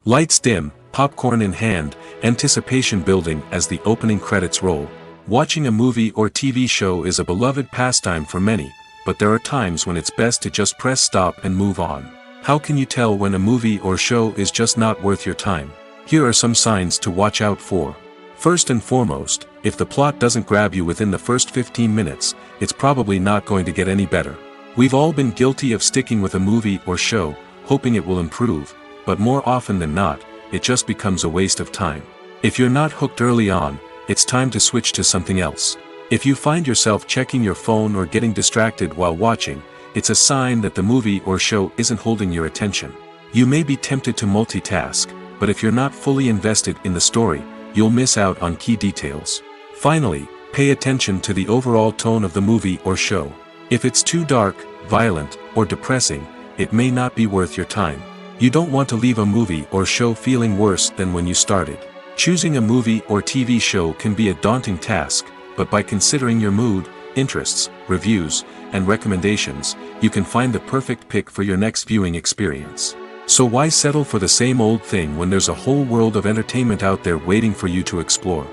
Lights dim, popcorn in hand, anticipation building as the opening credits roll. Watching a movie or TV show is a beloved pastime for many, but there are times when it's best to just press stop and move on. How can you tell when a movie or show is just not worth your time? Here are some signs to watch out for. First and foremost, if the plot doesn't grab you within the first 15 minutes, it's probably not going to get any better. We've all been guilty of sticking with a movie or show, hoping it will improve, but more often than not, it just becomes a waste of time. If you're not hooked early on, it's time to switch to something else. If you find yourself checking your phone or getting distracted while watching, it's a sign that the movie or show isn't holding your attention. You may be tempted to multitask, but if you're not fully invested in the story, you'll miss out on key details. Finally, pay attention to the overall tone of the movie or show. If it's too dark, violent, or depressing, it may not be worth your time. You don't want to leave a movie or show feeling worse than when you started. Choosing a movie or TV show can be a daunting task, but by considering your mood, interests, reviews, and recommendations, you can find the perfect pick for your next viewing experience. So why settle for the same old thing when there's a whole world of entertainment out there waiting for you to explore?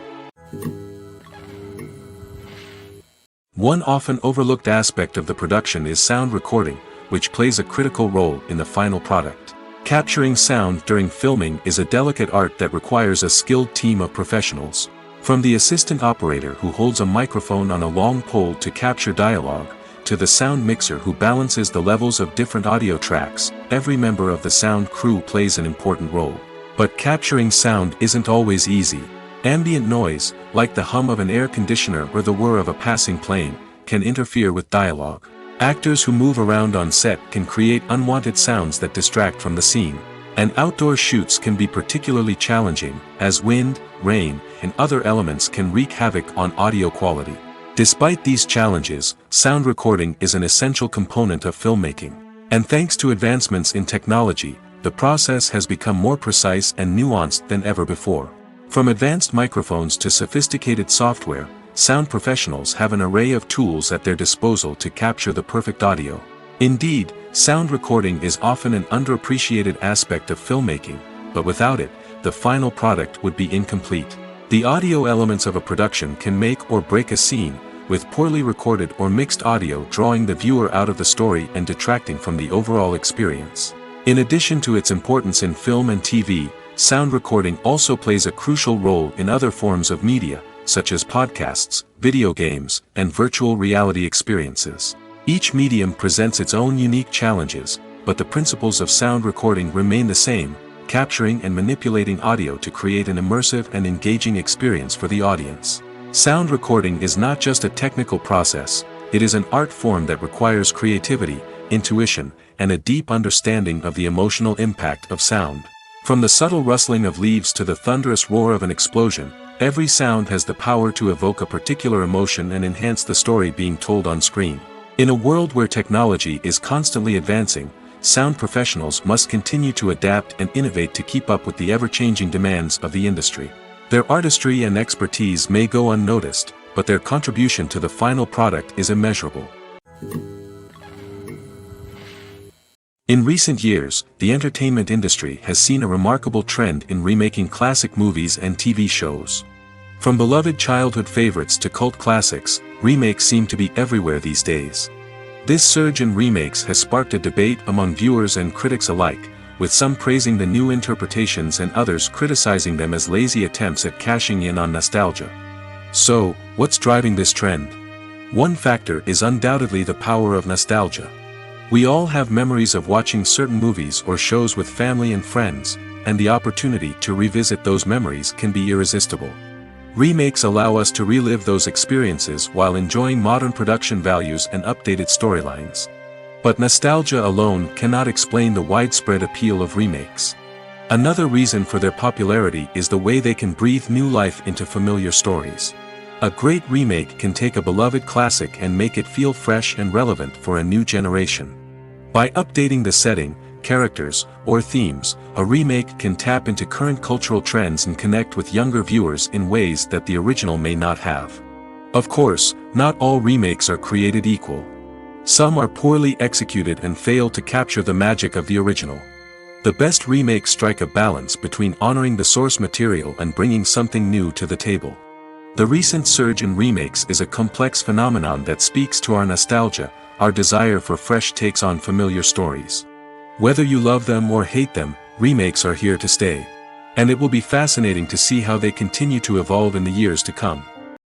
One often overlooked aspect of the production is sound recording, which plays a critical role in the final product. Capturing sound during filming is a delicate art that requires a skilled team of professionals. From the assistant operator who holds a microphone on a long pole to capture dialogue, to the sound mixer who balances the levels of different audio tracks, every member of the sound crew plays an important role. But capturing sound isn't always easy. Ambient noise, like the hum of an air conditioner or the whir of a passing plane, can interfere with dialogue. Actors who move around on set can create unwanted sounds that distract from the scene. And outdoor shoots can be particularly challenging, as wind, rain, and other elements can wreak havoc on audio quality. Despite these challenges, sound recording is an essential component of filmmaking. And thanks to advancements in technology, the process has become more precise and nuanced than ever before. From advanced microphones to sophisticated software, sound professionals have an array of tools at their disposal to capture the perfect audio. Indeed, sound recording is often an underappreciated aspect of filmmaking, but without it, the final product would be incomplete. The audio elements of a production can make or break a scene, with poorly recorded or mixed audio drawing the viewer out of the story and detracting from the overall experience. In addition to its importance in film and TV, sound recording also plays a crucial role in other forms of media, such as podcasts, video games, and virtual reality experiences. Each medium presents its own unique challenges, but the principles of sound recording remain the same, capturing and manipulating audio to create an immersive and engaging experience for the audience. Sound recording is not just a technical process, it is an art form that requires creativity, intuition, and a deep understanding of the emotional impact of sound. From the subtle rustling of leaves to the thunderous roar of an explosion, every sound has the power to evoke a particular emotion and enhance the story being told on screen. In a world where technology is constantly advancing, sound professionals must continue to adapt and innovate to keep up with the ever-changing demands of the industry. Their artistry and expertise may go unnoticed, but their contribution to the final product is immeasurable. In recent years, the entertainment industry has seen a remarkable trend in remaking classic movies and TV shows. From beloved childhood favorites to cult classics, remakes seem to be everywhere these days. This surge in remakes has sparked a debate among viewers and critics alike, with some praising the new interpretations and others criticizing them as lazy attempts at cashing in on nostalgia. So, what's driving this trend? One factor is undoubtedly the power of nostalgia. We all have memories of watching certain movies or shows with family and friends, and the opportunity to revisit those memories can be irresistible. Remakes allow us to relive those experiences while enjoying modern production values and updated storylines. But nostalgia alone cannot explain the widespread appeal of remakes. Another reason for their popularity is the way they can breathe new life into familiar stories. A great remake can take a beloved classic and make it feel fresh and relevant for a new generation. By updating the setting, characters, or themes, a remake can tap into current cultural trends and connect with younger viewers in ways that the original may not have. Of course, not all remakes are created equal. Some are poorly executed and fail to capture the magic of the original. The best remakes strike a balance between honoring the source material and bringing something new to the table. The recent surge in remakes is a complex phenomenon that speaks to our nostalgia, our desire for fresh takes on familiar stories. Whether you love them or hate them, remakes are here to stay. And it will be fascinating to see how they continue to evolve in the years to come.